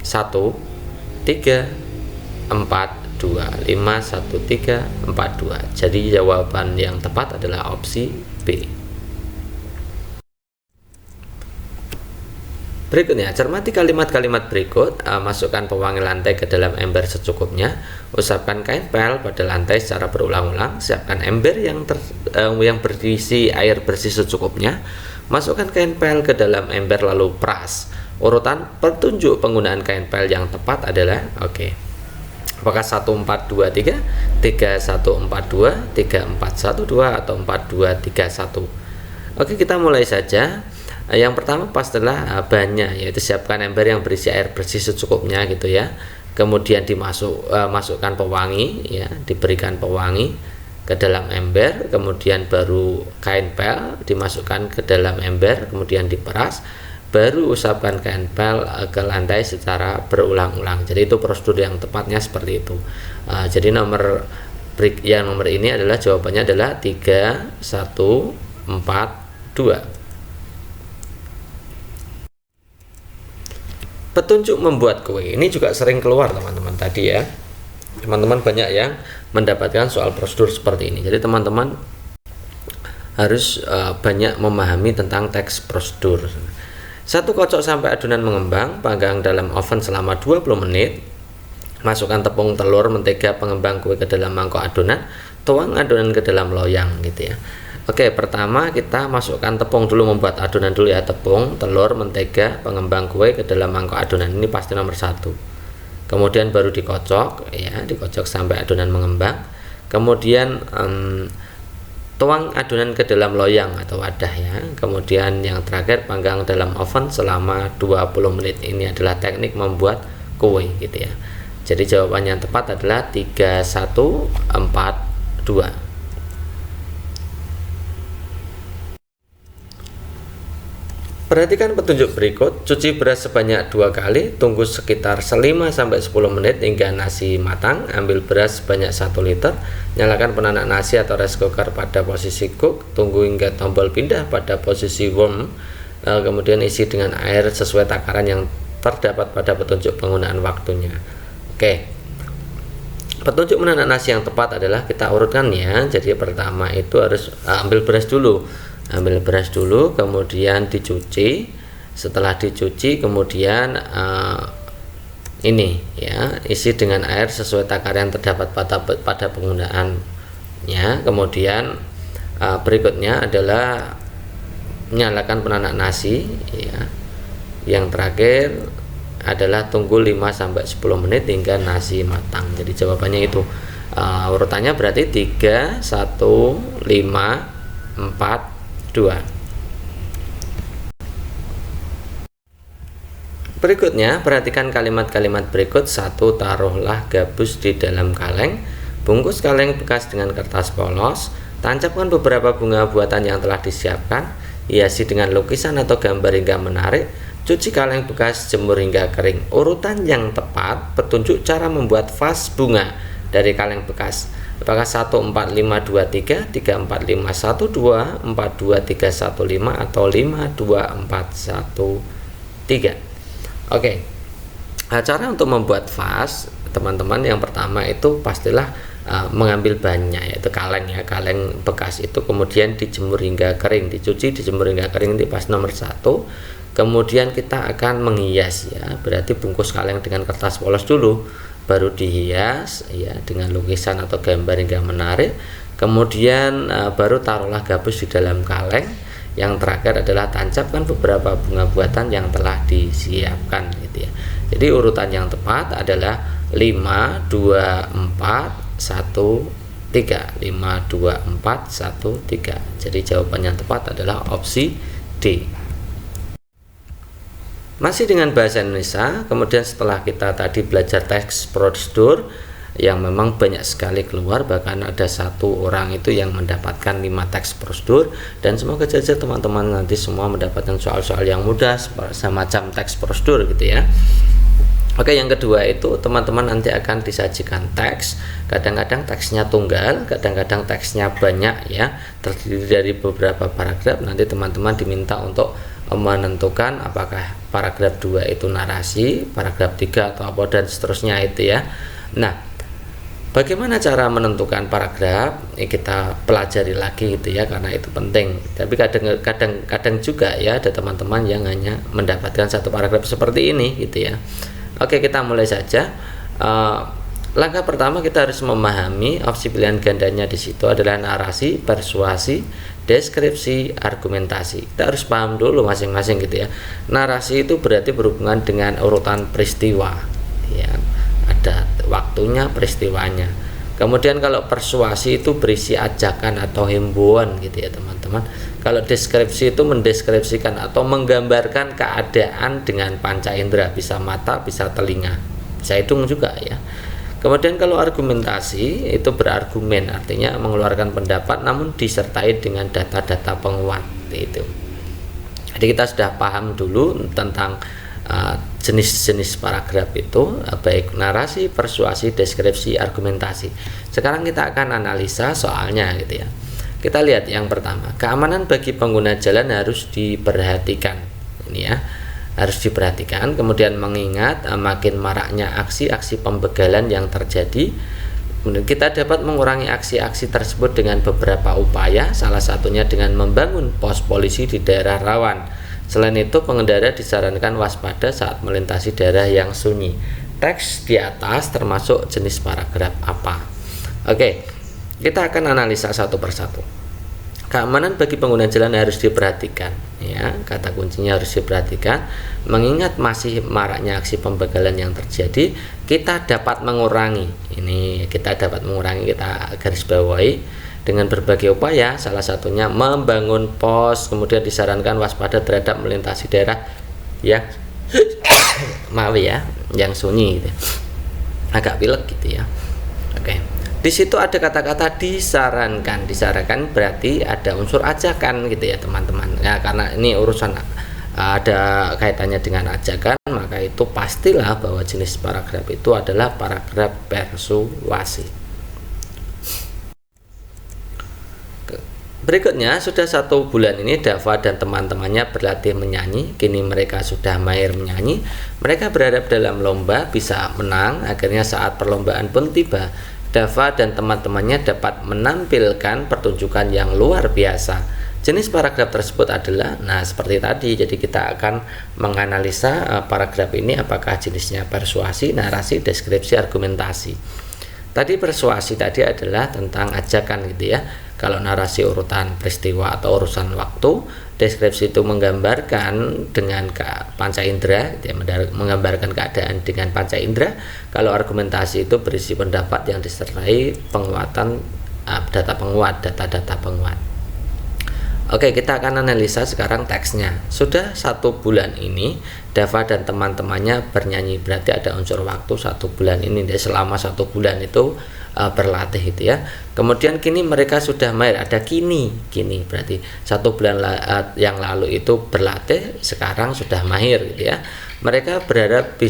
51342. Jadi jawaban yang tepat adalah opsi B. Berikutnya, cermati kalimat-kalimat berikut. Masukkan pewangi lantai ke dalam ember secukupnya. Usapkan kain pel pada lantai secara berulang-ulang. Siapkan ember yang berisi air bersih secukupnya. Masukkan kain pel ke dalam ember lalu peras. Urutan petunjuk penggunaan kain pel yang tepat adalah apakah 1423, 3142, 3412 atau 4231. Kita mulai saja. Yang pertama pastilah bahannya, yaitu siapkan ember yang berisi air bersih secukupnya gitu ya. Kemudian masukkan pewangi ya, diberikan pewangi ke dalam ember, kemudian baru kain pel dimasukkan ke dalam ember, kemudian diperas, baru usapkan kain pel ke lantai secara berulang-ulang. Jadi itu prosedur yang tepatnya seperti itu. Jadi nomor ini adalah jawabannya adalah 3142. Petunjuk membuat kue ini juga sering keluar teman-teman tadi ya. Teman-teman banyak yang mendapatkan soal prosedur seperti ini. Jadi teman-teman harus banyak memahami tentang teks prosedur. 1. Kocok sampai adonan mengembang, panggang dalam oven selama 20 menit. Masukkan tepung, telur, mentega, pengembang kue ke dalam mangkok adonan. Tuang adonan ke dalam loyang gitu ya. Pertama kita masukkan tepung dulu, membuat adonan dulu ya. Tepung, telur, mentega, pengembang kue ke dalam mangkok adonan. Ini pasti nomor 1. Kemudian baru dikocok ya, dikocok sampai adonan mengembang. Kemudian tuang adonan ke dalam loyang atau wadah ya. Kemudian yang terakhir panggang dalam oven selama 20 menit. Ini adalah teknik membuat kue gitu ya. Jadi jawaban yang tepat adalah 3142. Perhatikan petunjuk berikut. Cuci beras sebanyak 2 kali, tunggu sekitar 5-10 menit hingga nasi matang. Ambil beras sebanyak 1 liter, nyalakan penanak nasi atau rice cooker pada posisi cook, tunggu hingga tombol pindah pada posisi warm, kemudian isi dengan air sesuai takaran yang terdapat pada petunjuk penggunaan waktunya. Petunjuk menanak nasi yang tepat adalah kita urutkan ya. Jadi pertama itu harus ambil beras dulu, kemudian dicuci. Setelah dicuci kemudian ini ya, isi dengan air sesuai takaran yang terdapat pada penggunaannya. Kemudian berikutnya adalah nyalakan penanak nasi ya. Yang terakhir adalah tunggu 5-10 menit hingga nasi matang. Jadi jawabannya itu urutannya berarti 3, 1, 5, 4, 2. Berikutnya perhatikan kalimat-kalimat berikut. 1. Taruhlah gabus di dalam kaleng. Bungkus kaleng bekas dengan kertas polos. Tancapkan beberapa bunga buatan yang telah disiapkan. Hiasi dengan lukisan atau gambar hingga menarik. Cuci kaleng bekas, jemur hingga kering. Urutan yang tepat petunjuk cara membuat vas bunga dari kaleng bekas. Apakah 14523, 34512, 42315 atau 52413? Cara untuk membuat vas teman-teman, yang pertama itu pastilah mengambil bahannya, yaitu kaleng ya, kaleng bekas itu kemudian dijemur hingga kering, dicuci, dijemur hingga kering, itu pas nomor 1. Kemudian kita akan menghias ya, berarti bungkus kaleng dengan kertas polos dulu, baru dihias ya dengan lukisan atau gambar hingga menarik. Kemudian baru taruhlah gabus di dalam kaleng. Yang terakhir adalah tancapkan beberapa bunga buatan yang telah disiapkan gitu ya. Jadi urutan yang tepat adalah 5, 2, 4, 1, 3. 5, 2, 4, 1, 3. Jadi jawaban yang tepat adalah opsi D. Masih dengan bahasa Indonesia, kemudian setelah kita tadi belajar teks prosedur yang memang banyak sekali keluar, bahkan ada 1 orang itu yang mendapatkan 5 teks prosedur, dan semoga saja teman-teman nanti semua mendapatkan soal-soal yang mudah semacam teks prosedur gitu ya. Yang kedua itu teman-teman nanti akan disajikan teks. Kadang-kadang teksnya tunggal, kadang-kadang teksnya banyak ya, terdiri dari beberapa paragraf. Nanti teman-teman diminta untuk menentukan apakah paragraf 2 itu narasi, paragraf 3 atau apa dan seterusnya itu ya. Nah, bagaimana cara menentukan paragraf? Kita pelajari lagi gitu ya, karena itu penting. Tapi kadang juga ya ada teman-teman yang hanya mendapatkan satu paragraf seperti ini gitu ya. Oke, kita mulai saja. Langkah pertama kita harus memahami opsi pilihan gandanya di situ adalah narasi, persuasi, deskripsi, argumentasi. Kita harus paham dulu masing-masing gitu ya. Narasi itu berarti berhubungan dengan urutan peristiwa, ya. Ada waktunya, peristiwanya. Kemudian kalau persuasi itu berisi ajakan atau himbauan gitu ya teman-teman. Kalau deskripsi itu mendeskripsikan atau menggambarkan keadaan dengan panca indera, bisa mata, bisa telinga, bisa hidung juga ya. Kemudian kalau argumentasi itu berargumen, artinya mengeluarkan pendapat namun disertai dengan data-data penguat itu. Jadi kita sudah paham dulu tentang jenis-jenis paragraf itu, baik narasi, persuasi, deskripsi, argumentasi. Sekarang kita akan analisa soalnya gitu ya. Kita lihat yang pertama, keamanan bagi pengguna jalan harus diperhatikan. Ini ya, harus diperhatikan. Kemudian mengingat makin maraknya aksi-aksi pembegalan yang terjadi, kemudian kita dapat mengurangi aksi-aksi tersebut dengan beberapa upaya, salah satunya dengan membangun pos polisi di daerah rawan. Selain itu, pengendara disarankan waspada saat melintasi daerah yang sunyi. Teks di atas termasuk jenis paragraf apa? Oke, kita akan analisa satu persatu. Keamanan bagi pengguna jalan harus diperhatikan, ya. Kata kuncinya harus diperhatikan. Mengingat masih maraknya aksi pembegalan yang terjadi, kita dapat mengurangi. Ini kita dapat mengurangi, kita garis bawahi dengan berbagai upaya, salah satunya membangun pos, kemudian disarankan waspada terhadap melintasi daerah yang maaf ya, yang sunyi gitu. Agak pilek gitu ya. Oke. Di situ ada kata-kata disarankan. Disarankan berarti ada unsur ajakan gitu ya, teman-teman. Ya, karena ini urusan ada kaitannya dengan ajakan, maka itu pastilah bahwa jenis paragraf itu adalah paragraf persuasi. Berikutnya, sudah 1 bulan ini Dava dan teman-temannya berlatih menyanyi. Kini mereka sudah mahir menyanyi. Mereka berharap dalam lomba bisa menang. Akhirnya saat perlombaan pun tiba, Dava dan teman-temannya dapat menampilkan pertunjukan yang luar biasa. Jenis paragraf tersebut adalah, nah seperti tadi, jadi kita akan menganalisa paragraf ini apakah jenisnya persuasi, narasi, deskripsi, argumentasi. Tadi persuasi tadi adalah tentang ajakan gitu ya. Kalau narasi urutan peristiwa atau urusan waktu, deskripsi itu menggambarkan dengan panca indera, gitu ya, menggambarkan keadaan dengan panca indera. Kalau argumentasi itu berisi pendapat yang disertai penguatan data-data penguat. Oke, kita akan analisa sekarang teksnya. Sudah 1 bulan ini Dava dan teman-temannya bernyanyi, berarti ada unsur waktu 1 bulan ini. Selama 1 bulan itu berlatih gitu ya. Kemudian kini mereka sudah mahir, ada kini berarti 1 bulan yang lalu itu berlatih, sekarang sudah mahir gitu ya. Mereka berharap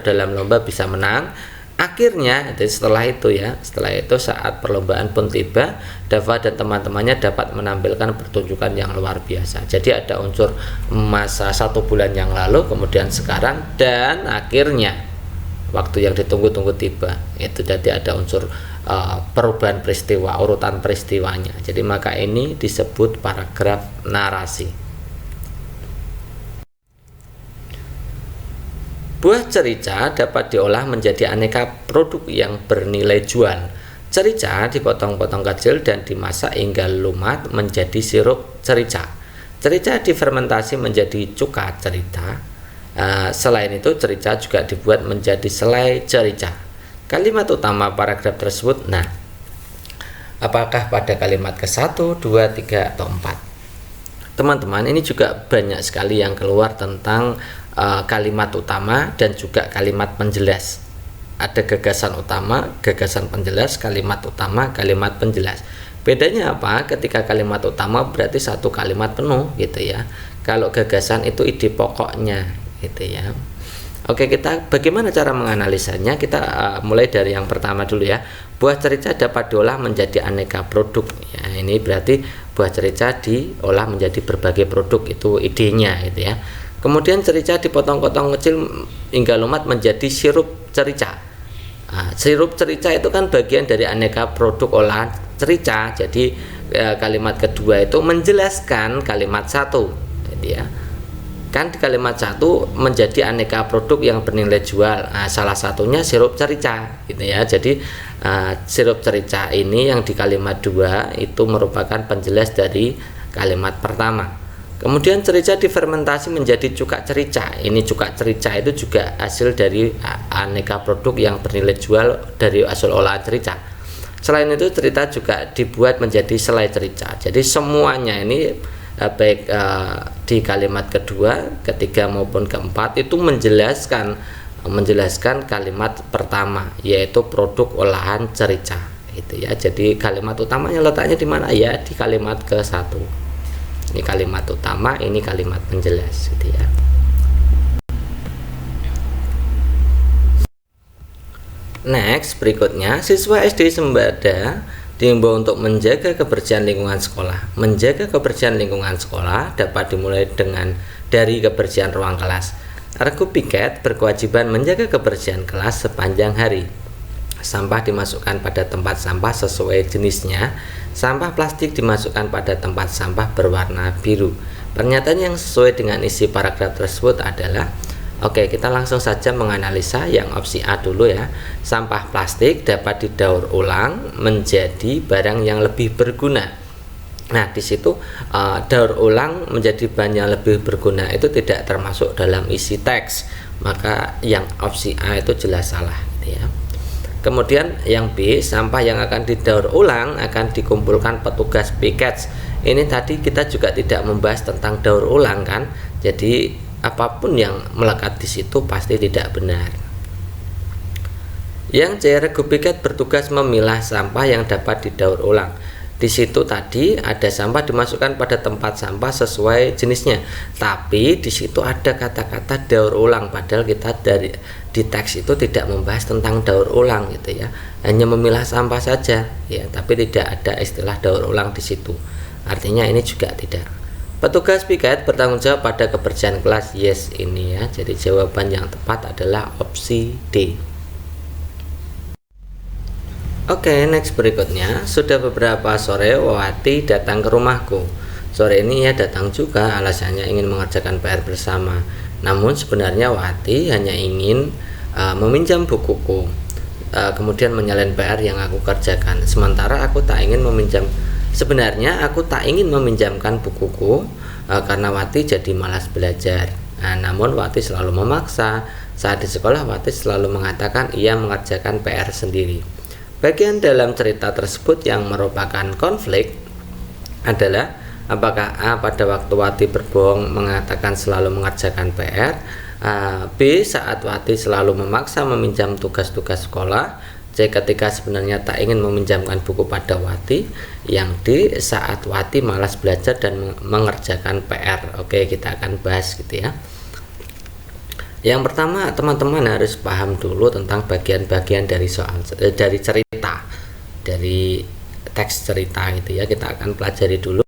dalam lomba bisa menang. Akhirnya setelah itu saat perlombaan pun tiba, Dava dan teman-temannya dapat menampilkan pertunjukan yang luar biasa. Jadi ada unsur masa 1 bulan yang lalu, kemudian sekarang, dan akhirnya waktu yang ditunggu-tunggu tiba. Itu jadi ada unsur perubahan peristiwa, urutan peristiwanya. Jadi maka ini disebut paragraf narasi. Buah cerica dapat diolah menjadi aneka produk yang bernilai jual. Cerica dipotong-potong kecil dan dimasak hingga lumat menjadi sirup cerica. Cerica difermentasi menjadi cuka cerita. Selain itu, cerica juga dibuat menjadi selai cerica. Kalimat utama paragraf tersebut, nah, apakah pada kalimat ke-1, 2, 3, atau 4? Teman-teman, ini juga banyak sekali yang keluar tentang kalimat utama dan juga kalimat penjelas. Ada gagasan utama, gagasan penjelas, kalimat utama, kalimat penjelas. Bedanya apa? Ketika kalimat utama berarti 1 kalimat penuh gitu ya. Kalau gagasan itu ide pokoknya gitu ya. Oke, kita bagaimana cara menganalisanya? Kita mulai dari yang pertama dulu ya. Buah cerica dapat diolah menjadi aneka produk. Ya, ini berarti buah cerica diolah menjadi berbagai produk, itu idenya gitu ya. Kemudian cerica dipotong-potong kecil hingga lumat menjadi sirup cerica. Sirup cerica itu kan bagian dari aneka produk olahan cerica. Jadi kalimat kedua itu menjelaskan kalimat satu. Jadi ya, kan di kalimat satu menjadi aneka produk yang bernilai jual. Salah satunya sirup cerica, gitu ya. Jadi sirup cerica ini yang di kalimat dua itu merupakan penjelas dari kalimat pertama. Kemudian cerica difermentasi menjadi cuka cerica. Ini cuka cerica itu juga hasil dari aneka produk yang bernilai jual dari hasil olahan cerica. Selain itu cerita juga dibuat menjadi selai cerica. Jadi semuanya ini baik di kalimat kedua, ketiga maupun keempat itu menjelaskan kalimat pertama, yaitu produk olahan cerica, gitu ya. Jadi kalimat utamanya letaknya di mana ya? Di kalimat ke-1. Ini kalimat utama, ini kalimat penjelas, gitu ya. Next, berikutnya, siswa SD Sembada diimbau untuk menjaga kebersihan lingkungan sekolah. Menjaga kebersihan lingkungan sekolah dapat dimulai dari kebersihan ruang kelas. Regu piket berkewajiban menjaga kebersihan kelas sepanjang hari. Sampah dimasukkan pada tempat sampah sesuai jenisnya. Sampah plastik dimasukkan pada tempat sampah berwarna biru. Pernyataan yang sesuai dengan isi paragraf tersebut adalah, oke, kita langsung saja menganalisa yang opsi A dulu ya. Sampah plastik dapat didaur ulang menjadi barang yang lebih berguna. Nah, di situ daur ulang menjadi bahan yang lebih berguna itu tidak termasuk dalam isi teks. Maka yang opsi A itu jelas salah, gitu ya. Kemudian yang B, sampah yang akan didaur ulang akan dikumpulkan petugas piket. Ini tadi kita juga tidak membahas tentang daur ulang kan. Jadi apapun yang melekat di situ pasti tidak benar. Yang C, regu piket bertugas memilah sampah yang dapat didaur ulang. Di situ tadi ada sampah dimasukkan pada tempat sampah sesuai jenisnya. Tapi di situ ada kata-kata daur ulang, padahal kita di teks itu tidak membahas tentang daur ulang, gitu ya. Hanya memilah sampah saja, ya. Tapi tidak ada istilah daur ulang di situ. Artinya ini juga tidak. Petugas piket bertanggung jawab pada kebersihan kelas. Yes, ini ya. Jadi jawaban yang tepat adalah opsi D. Oke, next berikutnya. Sudah beberapa sore Wati datang ke rumahku. Sore ini ia datang juga, alasannya ingin mengerjakan PR bersama. Namun sebenarnya Wati hanya ingin meminjam bukuku, kemudian menyalain PR yang aku kerjakan. Sementara aku tak ingin meminjam. Sebenarnya aku tak ingin meminjamkan bukuku karena Wati jadi malas belajar. Namun Wati selalu memaksa. Saat di sekolah Wati selalu mengatakan ia mengerjakan PR sendiri. Bagian dalam cerita tersebut yang merupakan konflik adalah apakah A, pada waktu Wati berbohong mengatakan selalu mengerjakan PR, B, saat Wati selalu memaksa meminjam tugas-tugas sekolah, C, ketika sebenarnya tak ingin meminjamkan buku pada Wati, yang D, saat Wati malas belajar dan mengerjakan PR. Oke, kita akan bahas, gitu ya. Yang pertama, teman-teman harus paham dulu tentang bagian-bagian dari dari cerita, dari teks cerita, gitu ya. Kita akan pelajari dulu.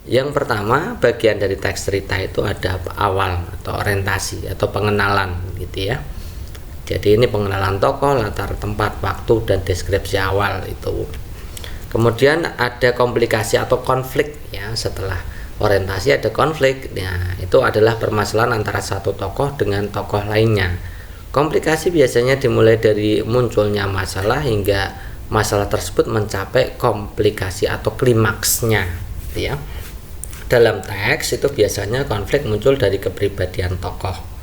Yang pertama, bagian dari teks cerita itu ada awal atau orientasi atau pengenalan, gitu ya. Jadi ini pengenalan tokoh, latar tempat, waktu, dan deskripsi awal itu. Kemudian ada komplikasi atau konflik ya. Setelah orientasi ada konflik. Nah, itu adalah permasalahan antara satu tokoh dengan tokoh lainnya. Komplikasi biasanya dimulai dari munculnya masalah hingga masalah tersebut mencapai komplikasi atau klimaksnya, gitu ya. Dalam teks itu biasanya konflik muncul dari kepribadian tokoh.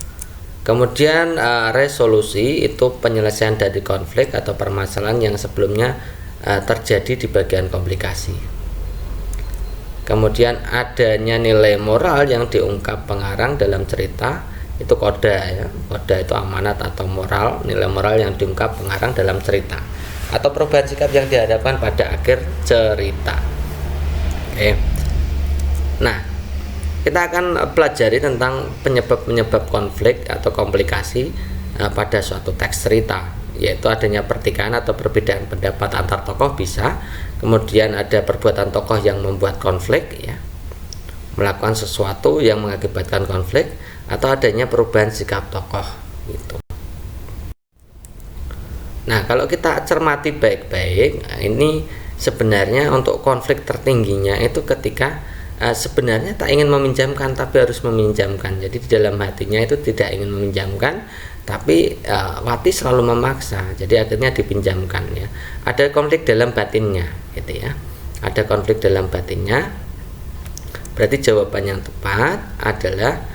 Kemudian resolusi itu penyelesaian dari konflik atau permasalahan yang sebelumnya terjadi di bagian komplikasi. Kemudian adanya nilai moral yang diungkap pengarang dalam cerita, itu koda ya. Koda itu amanat atau moral, nilai moral yang diungkap pengarang dalam cerita atau perubahan sikap yang dihadapkan pada akhir cerita. Oke. Nah, kita akan pelajari tentang penyebab-penyebab konflik atau komplikasi pada suatu teks cerita, yaitu adanya pertikaian atau perbedaan pendapat antar tokoh bisa. Kemudian ada perbuatan tokoh yang membuat konflik ya, melakukan sesuatu yang mengakibatkan konflik, atau adanya perubahan sikap tokoh gitu. Nah, kalau kita cermati baik-baik, ini sebenarnya untuk konflik tertingginya itu ketika sebenarnya tak ingin meminjamkan tapi harus meminjamkan. Jadi di dalam hatinya itu tidak ingin meminjamkan, tapi Wati selalu memaksa. Jadi akhirnya dipinjamkan ya. Ada konflik dalam batinnya gitu ya. Ada konflik dalam batinnya. Berarti jawaban yang tepat adalah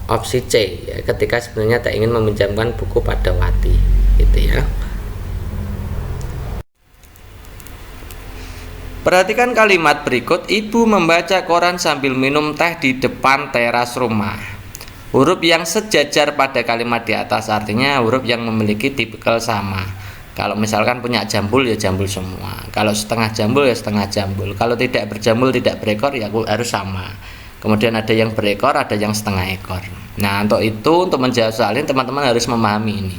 opsi C ya, ketika sebenarnya tak ingin meminjamkan buku pada Wati gitu ya. Perhatikan kalimat berikut. Ibu membaca koran sambil minum teh di depan teras rumah. Huruf yang sejajar pada kalimat di atas artinya huruf yang memiliki tipikal sama. Kalau misalkan punya jambul ya jambul semua. Kalau setengah jambul ya setengah jambul. Kalau tidak berjambul, tidak berekor ya harus sama. Kemudian ada yang berekor, ada yang setengah ekor. Nah, untuk itu, untuk menjawab soal ini teman-teman harus memahami ini.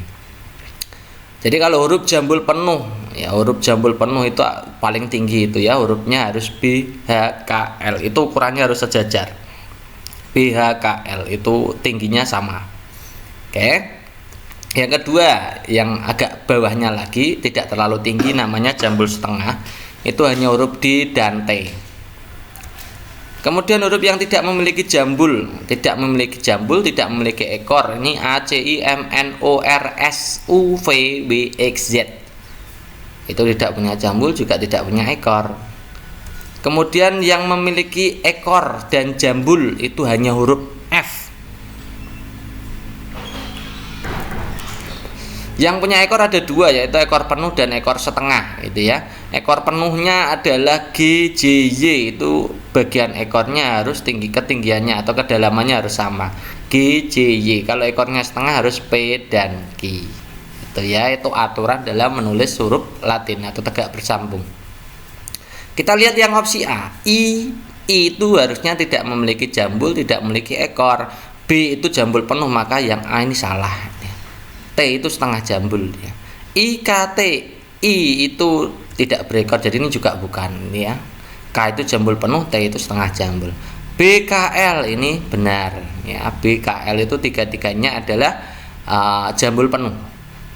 Jadi kalau huruf jambul penuh, ya huruf jambul penuh itu paling tinggi itu ya, hurufnya harus B, H, K, L. Itu ukurannya harus sejajar. B, H, K, L itu tingginya sama. Oke. Yang kedua, yang agak bawahnya lagi, tidak terlalu tinggi, namanya jambul setengah. Itu hanya huruf D dan T. Kemudian huruf yang tidak memiliki jambul, tidak memiliki ekor. Ini A, C, I, M, N, O, R, S, U, V, W, X, Z. Itu tidak punya jambul, juga tidak punya ekor. Kemudian yang memiliki ekor dan jambul itu hanya huruf F. Yang punya ekor ada dua, yaitu ekor penuh dan ekor setengah gitu ya. Ekor penuhnya adalah G, J, Y. Itu bagian ekornya harus ketinggiannya atau kedalamannya harus sama, G, J, Y. Kalau ekornya setengah harus P dan Q. Itu ya, itu aturan dalam menulis huruf Latin atau tegak bersambung. Kita lihat yang opsi A. I itu harusnya tidak memiliki jambul, tidak memiliki ekor. B itu jambul penuh, maka yang A ini salah. T itu setengah jambul ya. I, K, T. I itu tidak berekor, jadi ini juga bukan ya. K itu jambul penuh, T itu setengah jambul. B, K, L ini benar ya. B, K, L itu tiga-tiganya adalah jambul penuh.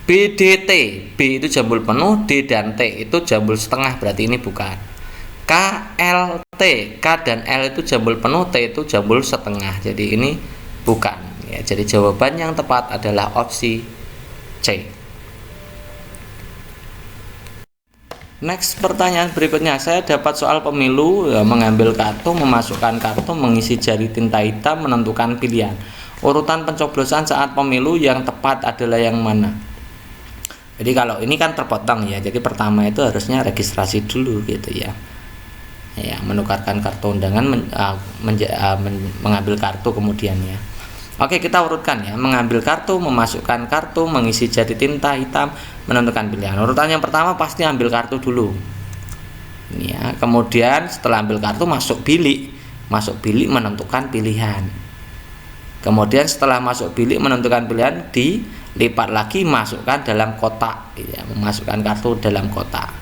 B, D, T. B itu jambul penuh, D dan T itu jambul setengah, berarti ini bukan. K, L, T. K dan L itu jambul penuh, T itu jambul setengah, jadi ini bukan ya. Jadi jawaban yang tepat adalah opsi C. Next, pertanyaan berikutnya. Saya dapat soal pemilu ya, mengambil kartu, memasukkan kartu, mengisi jari tinta hitam, menentukan pilihan. Urutan pencoblosan saat pemilu yang tepat adalah yang mana? Jadi kalau ini kan terpotong ya. Jadi pertama itu harusnya registrasi dulu gitu ya. Ya, menukarkan kartu undangan, mengambil kartu kemudian ya. Oke, kita urutkan ya. Mengambil kartu, memasukkan kartu, mengisi jari tinta hitam, menentukan pilihan. Urutan yang pertama pasti ambil kartu dulu. Ini ya. Kemudian setelah ambil kartu masuk bilik. Masuk bilik menentukan pilihan. Kemudian setelah masuk bilik menentukan pilihan, dilipat lagi masukkan dalam kotak ya. Memasukkan kartu dalam kotak.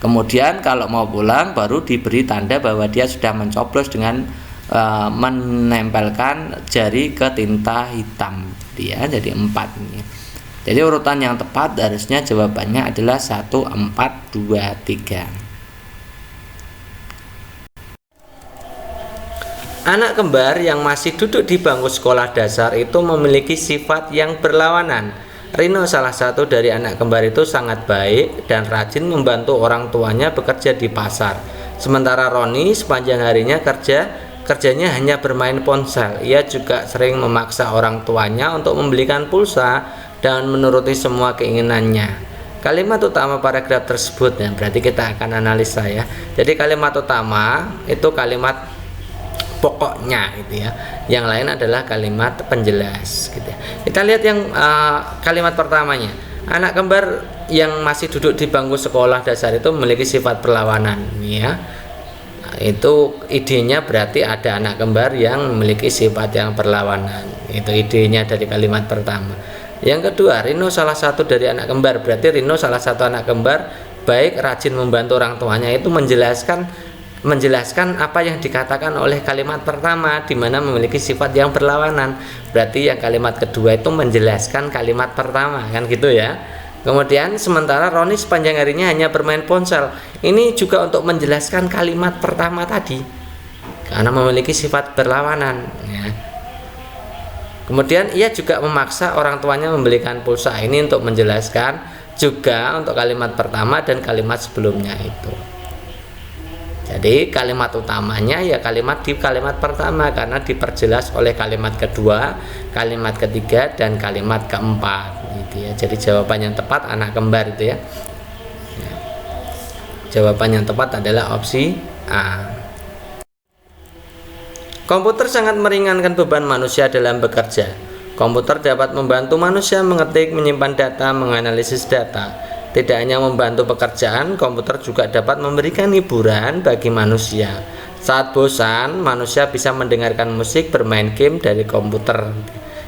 Kemudian kalau mau pulang baru diberi tanda bahwa dia sudah mencoblos dengan menempelkan jari ke tinta hitam dia, jadi 4 ini. Jadi urutan yang tepat harusnya jawabannya adalah 1, 4, 2, 3. Anak kembar yang masih duduk di bangku sekolah dasar itu memiliki sifat yang berlawanan. Rino, salah satu dari anak kembar itu, sangat baik dan rajin membantu orang tuanya bekerja di pasar. Sementara Roni sepanjang harinya kerjanya hanya bermain ponsel. Ia juga sering memaksa orang tuanya untuk membelikan pulsa dan menuruti semua keinginannya. Kalimat utama paragraf tersebut ya, berarti kita akan analisa ya. Jadi kalimat utama itu kalimat pokoknya gitu ya. Yang lain adalah kalimat penjelas gitu ya. Kita lihat yang kalimat pertamanya. Anak kembar yang masih duduk di bangku sekolah dasar itu memiliki sifat perlawanan ya. Itu idenya berarti ada anak kembar yang memiliki sifat yang berlawanan. Itu idenya dari kalimat pertama. Yang kedua, Rino salah satu dari anak kembar, berarti Rino salah satu anak kembar baik, rajin membantu orang tuanya. Itu menjelaskan menjelaskan apa yang dikatakan oleh kalimat pertama, di mana memiliki sifat yang berlawanan. Berarti yang kalimat kedua itu menjelaskan kalimat pertama, kan gitu ya. Kemudian sementara Roni sepanjang harinya hanya bermain ponsel. Ini juga untuk menjelaskan kalimat pertama tadi, karena memiliki sifat berlawanan ya. Kemudian ia juga memaksa orang tuanya membelikan pulsa. Ini untuk menjelaskan juga untuk kalimat pertama dan kalimat sebelumnya itu. Jadi kalimat utamanya ya kalimat di kalimat pertama, karena diperjelas oleh kalimat kedua, kalimat ketiga, dan kalimat keempat gitu ya. Jadi jawaban yang tepat anak kembar itu ya. Jawaban yang tepat adalah opsi A. Komputer sangat meringankan beban manusia dalam bekerja. Komputer dapat membantu manusia mengetik, menyimpan data, menganalisis data. Tidak hanya membantu pekerjaan, komputer juga dapat memberikan hiburan bagi manusia. Saat bosan, manusia bisa mendengarkan musik, bermain game dari komputer.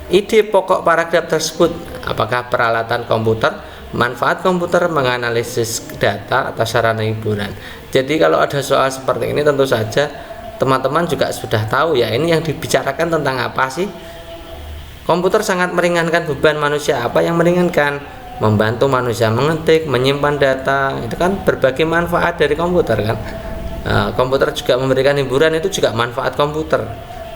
Ide pokok paragraf tersebut, apakah peralatan komputer, manfaat komputer, menganalisis data, atau sarana hiburan? Jadi kalau ada soal seperti ini tentu saja teman-teman juga sudah tahu ya, ini yang dibicarakan tentang apa sih? Komputer sangat meringankan beban manusia. Apa yang meringankan? Membantu manusia mengetik, menyimpan data. Itu kan berbagai manfaat dari komputer kan. Komputer juga memberikan hiburan, itu juga manfaat komputer.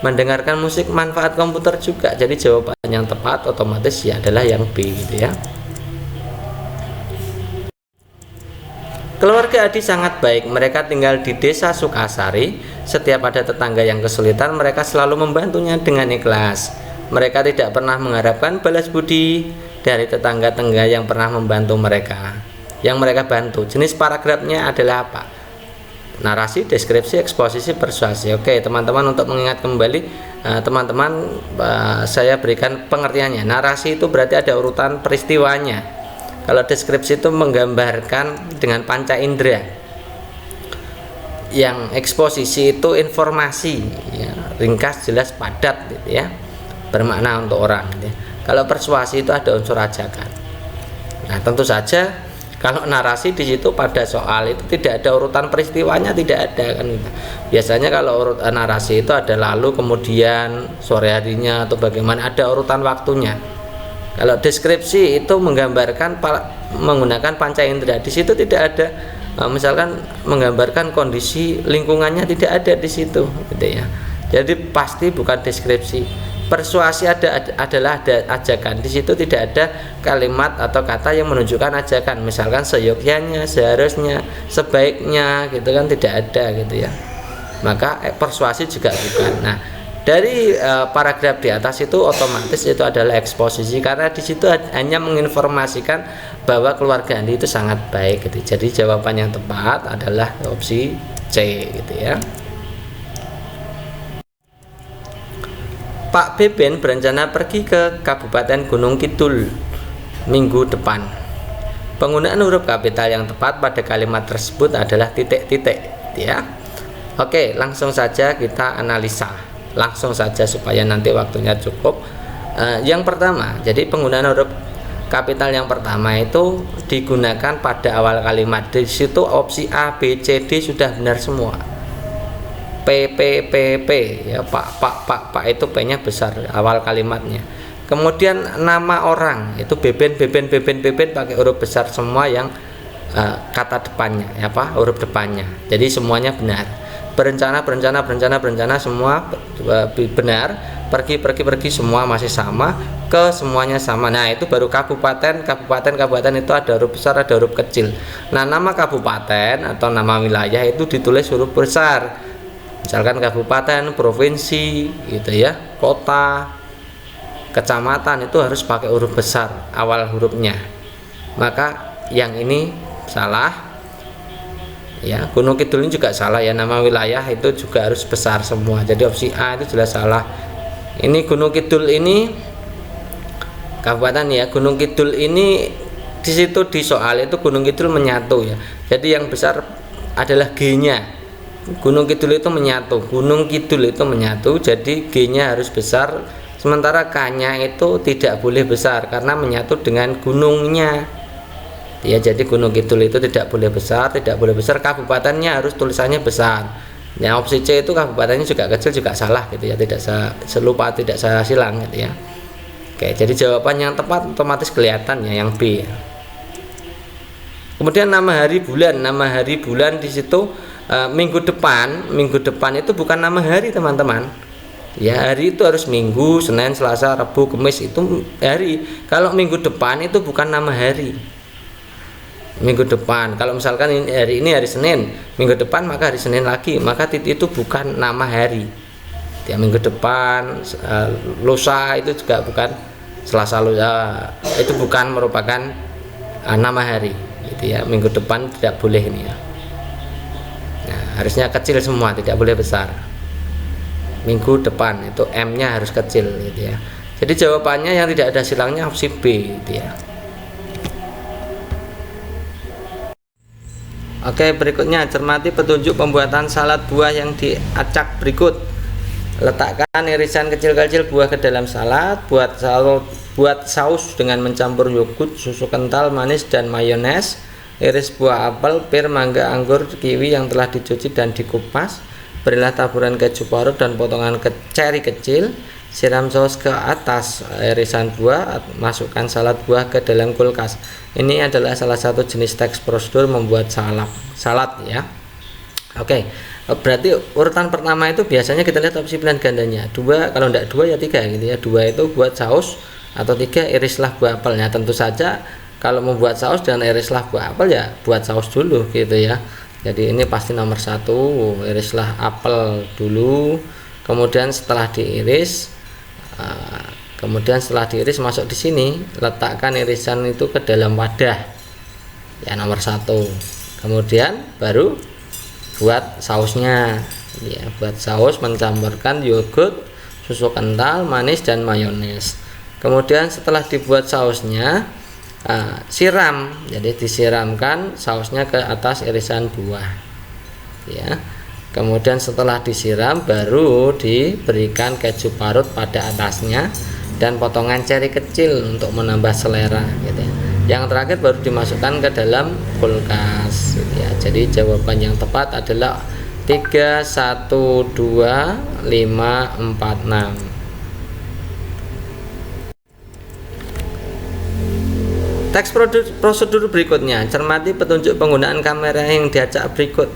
Mendengarkan musik manfaat komputer juga. Jadi jawaban yang tepat otomatis ya adalah yang B gitu ya. Keluarga Adi sangat baik. Mereka tinggal di desa Sukasari. Setiap ada tetangga yang kesulitan, mereka selalu membantunya dengan ikhlas. Mereka tidak pernah mengharapkan balas budi dari tetangga-tetangga yang pernah membantu mereka, yang mereka bantu. Jenis paragrafnya adalah apa? Narasi, deskripsi, eksposisi, persuasi. Oke teman-teman, untuk mengingat kembali teman-teman, saya berikan pengertiannya. Narasi itu berarti ada urutan peristiwanya. Kalau deskripsi itu menggambarkan dengan panca indera. Yang eksposisi itu informasi ya, ringkas, jelas, padat gitu ya, bermakna untuk orang gitu ya. Kalau persuasi itu ada unsur ajakan. Nah tentu saja kalau narasi di situ pada soal itu tidak ada urutan peristiwanya, tidak ada kan gitu. Biasanya kalau urutan narasi itu ada lalu, kemudian, sore harinya, atau bagaimana, ada urutan waktunya. Kalau deskripsi itu menggambarkan menggunakan panca indera, di situ tidak ada misalkan menggambarkan kondisi lingkungannya, tidak ada di situ gitu ya. Jadi pasti bukan deskripsi. Persuasi adalah ada ajakan. Di situ tidak ada kalimat atau kata yang menunjukkan ajakan. Misalkan seyogyanya, seharusnya, sebaiknya gitu kan, tidak ada gitu ya. Maka persuasi juga bukan. Nah, dari paragraf di atas itu otomatis itu adalah eksposisi, karena di situ hanya menginformasikan bahwa keluarga Andi itu sangat baik gitu. Jadi jawaban yang tepat adalah opsi C gitu ya. Pak Beben berencana pergi ke Kabupaten Gunung Kidul minggu depan. Penggunaan huruf kapital yang tepat pada kalimat tersebut adalah titik-titik ya. Oke, langsung saja kita analisa. Langsung saja supaya nanti waktunya cukup. Yang pertama, jadi penggunaan huruf kapital yang pertama itu digunakan pada awal kalimat. Di situ opsi A, B, C, D sudah benar semua. P ya, Pak itu P-nya besar awal kalimatnya. Kemudian nama orang itu Beben pakai huruf besar semua yang kata depannya ya, huruf depannya. Jadi semuanya benar. Berencana semua benar. Pergi semua masih sama. Ke semuanya sama. Nah itu baru kabupaten itu ada huruf besar, ada huruf kecil. Nah nama kabupaten atau nama wilayah itu ditulis huruf besar. Misalkan kabupaten, provinsi gitu ya, kota, kecamatan itu harus pakai huruf besar awal hurufnya. Maka yang ini salah ya. Gunung Kidul ini juga salah ya, nama wilayah itu juga harus besar semua. Jadi opsi A itu jelas salah. Ini Gunung Kidul ini kabupaten ya, Gunung Kidul ini di situ di soal itu Gunung Kidul menyatu ya. Jadi yang besar adalah G-nya. Gunung Kidul itu menyatu, jadi G-nya harus besar, sementara K-nya itu tidak boleh besar karena menyatu dengan gunungnya. Ya, jadi Gunung Kidul itu tidak boleh besar, kabupatennya harus tulisannya besar. Yang opsi C itu kabupatennya juga kecil, juga salah gitu ya, tidak selupa, tidak saya silang gitu ya. Oke, jadi jawaban yang tepat otomatis kelihatan ya, yang B ya. Kemudian nama hari bulan di situ minggu depan itu bukan nama hari teman-teman ya. Hari itu harus Minggu, Senin, Selasa, Rabu, Kamis, itu hari. Kalau minggu depan itu bukan nama hari. Minggu depan, kalau misalkan hari ini hari Senin, minggu depan maka hari Senin lagi, maka itu bukan nama hari ya. Minggu depan, lusa itu juga bukan, Selasa, lusa itu bukan merupakan nama hari gitu ya. Minggu depan tidak boleh ini ya. Nah, harusnya kecil semua, tidak boleh besar. Minggu depan itu M nya harus kecil gitu ya. Jadi jawabannya yang tidak ada silangnya opsi B gitu ya. Oke, berikutnya cermati petunjuk pembuatan salad buah yang diacak berikut. Letakkan irisan kecil-kecil buah ke dalam salad. Buat saus dengan mencampur yogurt, susu kental, manis, dan mayones. Iris buah apel, pir, mangga, anggur, kiwi yang telah dicuci dan dikupas. Berilah taburan keju parut dan potongan ceri kecil. Siram saus ke atas irisan buah. Masukkan salad buah ke dalam kulkas. Ini adalah salah satu jenis teks prosedur membuat salad ya. Oke, berarti urutan pertama itu biasanya kita lihat opsi pilihan gandanya 2, kalau tidak 2 ya 3 gitu ya. 2 itu buat saus, atau 3 irislah buah apelnya. Tentu saja kalau membuat saus dan irislah buah apel ya buat saus dulu gitu ya. Jadi ini pasti nomor 1, irislah apel dulu. Kemudian setelah diiris, masuk di sini, letakkan irisan itu ke dalam wadah ya, nomor 1. Kemudian baru buat sausnya ya. Buat saus mencampurkan yogurt, susu kental, manis, dan mayones. Kemudian setelah dibuat sausnya, siram, jadi disiramkan sausnya ke atas irisan buah ya. Kemudian setelah disiram baru diberikan keju parut pada atasnya dan potongan ceri kecil untuk menambah selera gitu ya. Yang terakhir baru dimasukkan ke dalam kulkas gitu ya. Jadi jawaban yang tepat adalah 3, 1, 2, 5, 4, 6. Teks prosedur berikutnya, cermati petunjuk penggunaan kamera yang diacak berikut.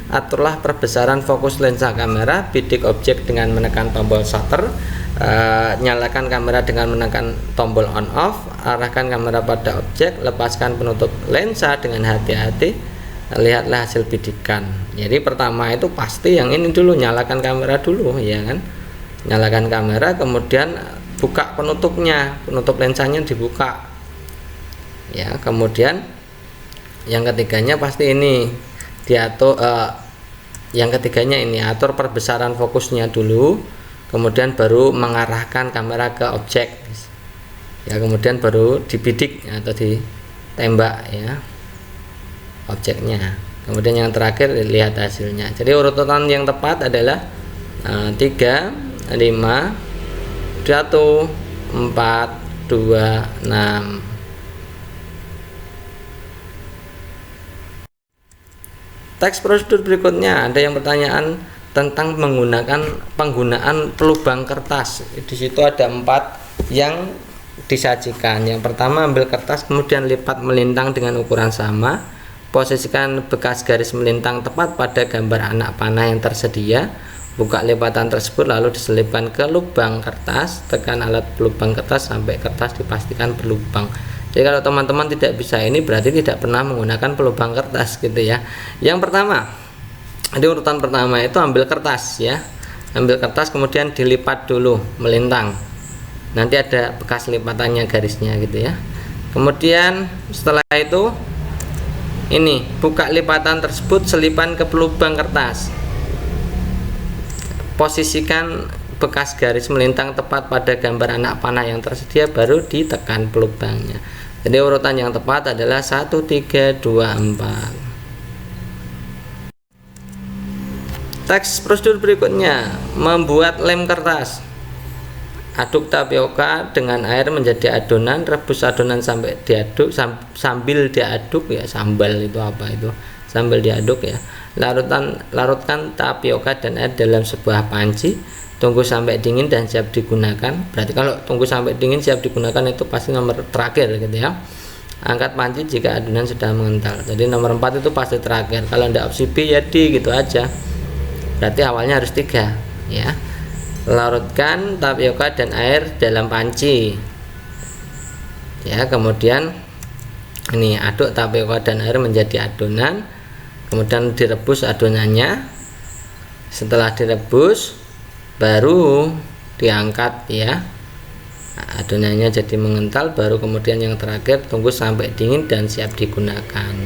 Aturlah perbesaran fokus lensa kamera, bidik objek dengan menekan tombol shutter, nyalakan kamera dengan menekan tombol on off, arahkan kamera pada objek, lepaskan penutup lensa dengan hati-hati, lihatlah hasil bidikan. Jadi pertama itu pasti yang ini dulu, nyalakan kamera dulu ya kan. Nyalakan kamera, kemudian buka penutupnya, penutup lensanya dibuka ya. Kemudian yang ketiganya pasti ini diatur, yang ketiganya ini atur perbesaran fokusnya dulu, kemudian baru mengarahkan kamera ke objek ya, kemudian baru dibidik atau ditembak ya objeknya. Kemudian yang terakhir lihat hasilnya. Jadi urutan yang tepat adalah 3, 5, 1, 4, 2, 6. Teks prosedur berikutnya, ada yang pertanyaan tentang penggunaan pelubang kertas. Di situ ada 4 yang disajikan. Yang pertama, ambil kertas kemudian lipat melintang dengan ukuran sama. Posisikan bekas garis melintang tepat pada gambar anak panah yang tersedia. Buka lipatan tersebut lalu diselipkan ke lubang kertas. Tekan alat pelubang kertas sampai kertas dipastikan berlubang. Jadi kalau teman-teman tidak bisa ini berarti tidak pernah menggunakan pelubang kertas gitu ya. Yang pertama, di urutan pertama itu ambil kertas ya. Ambil kertas kemudian dilipat dulu melintang. Nanti ada bekas lipatannya garisnya gitu ya. Kemudian setelah itu ini buka lipatan tersebut, selipan ke pelubang kertas. Posisikan bekas garis melintang tepat pada gambar anak panah yang tersedia, baru ditekan pelubangnya. Jadi urutan yang tepat adalah 1, 3, 2, 4. Teks prosedur berikutnya, membuat lem kertas. Aduk tapioka dengan air menjadi adonan, rebus adonan sampai diaduk, sambil diaduk ya, sambal itu apa itu, sambil diaduk ya. Larutkan tapioka dan air dalam sebuah panci, tunggu sampai dingin dan siap digunakan. Berarti kalau tunggu sampai dingin siap digunakan itu pasti nomor terakhir gitu ya. Angkat panci jika adonan sudah mengental. Jadi nomor 4 itu pasti terakhir. Kalau tidak opsi B ya D gitu aja. Berarti awalnya harus 3 ya. Larutkan tapioka dan air dalam panci ya, kemudian ini aduk tapioka dan air menjadi adonan, kemudian direbus adonannya. Setelah direbus baru diangkat ya, adonannya jadi mengental, baru kemudian yang terakhir tunggu sampai dingin dan siap digunakan.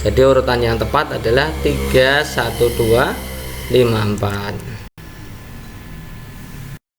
Jadi urutan yang tepat adalah 3, 1, 2, 5, 4.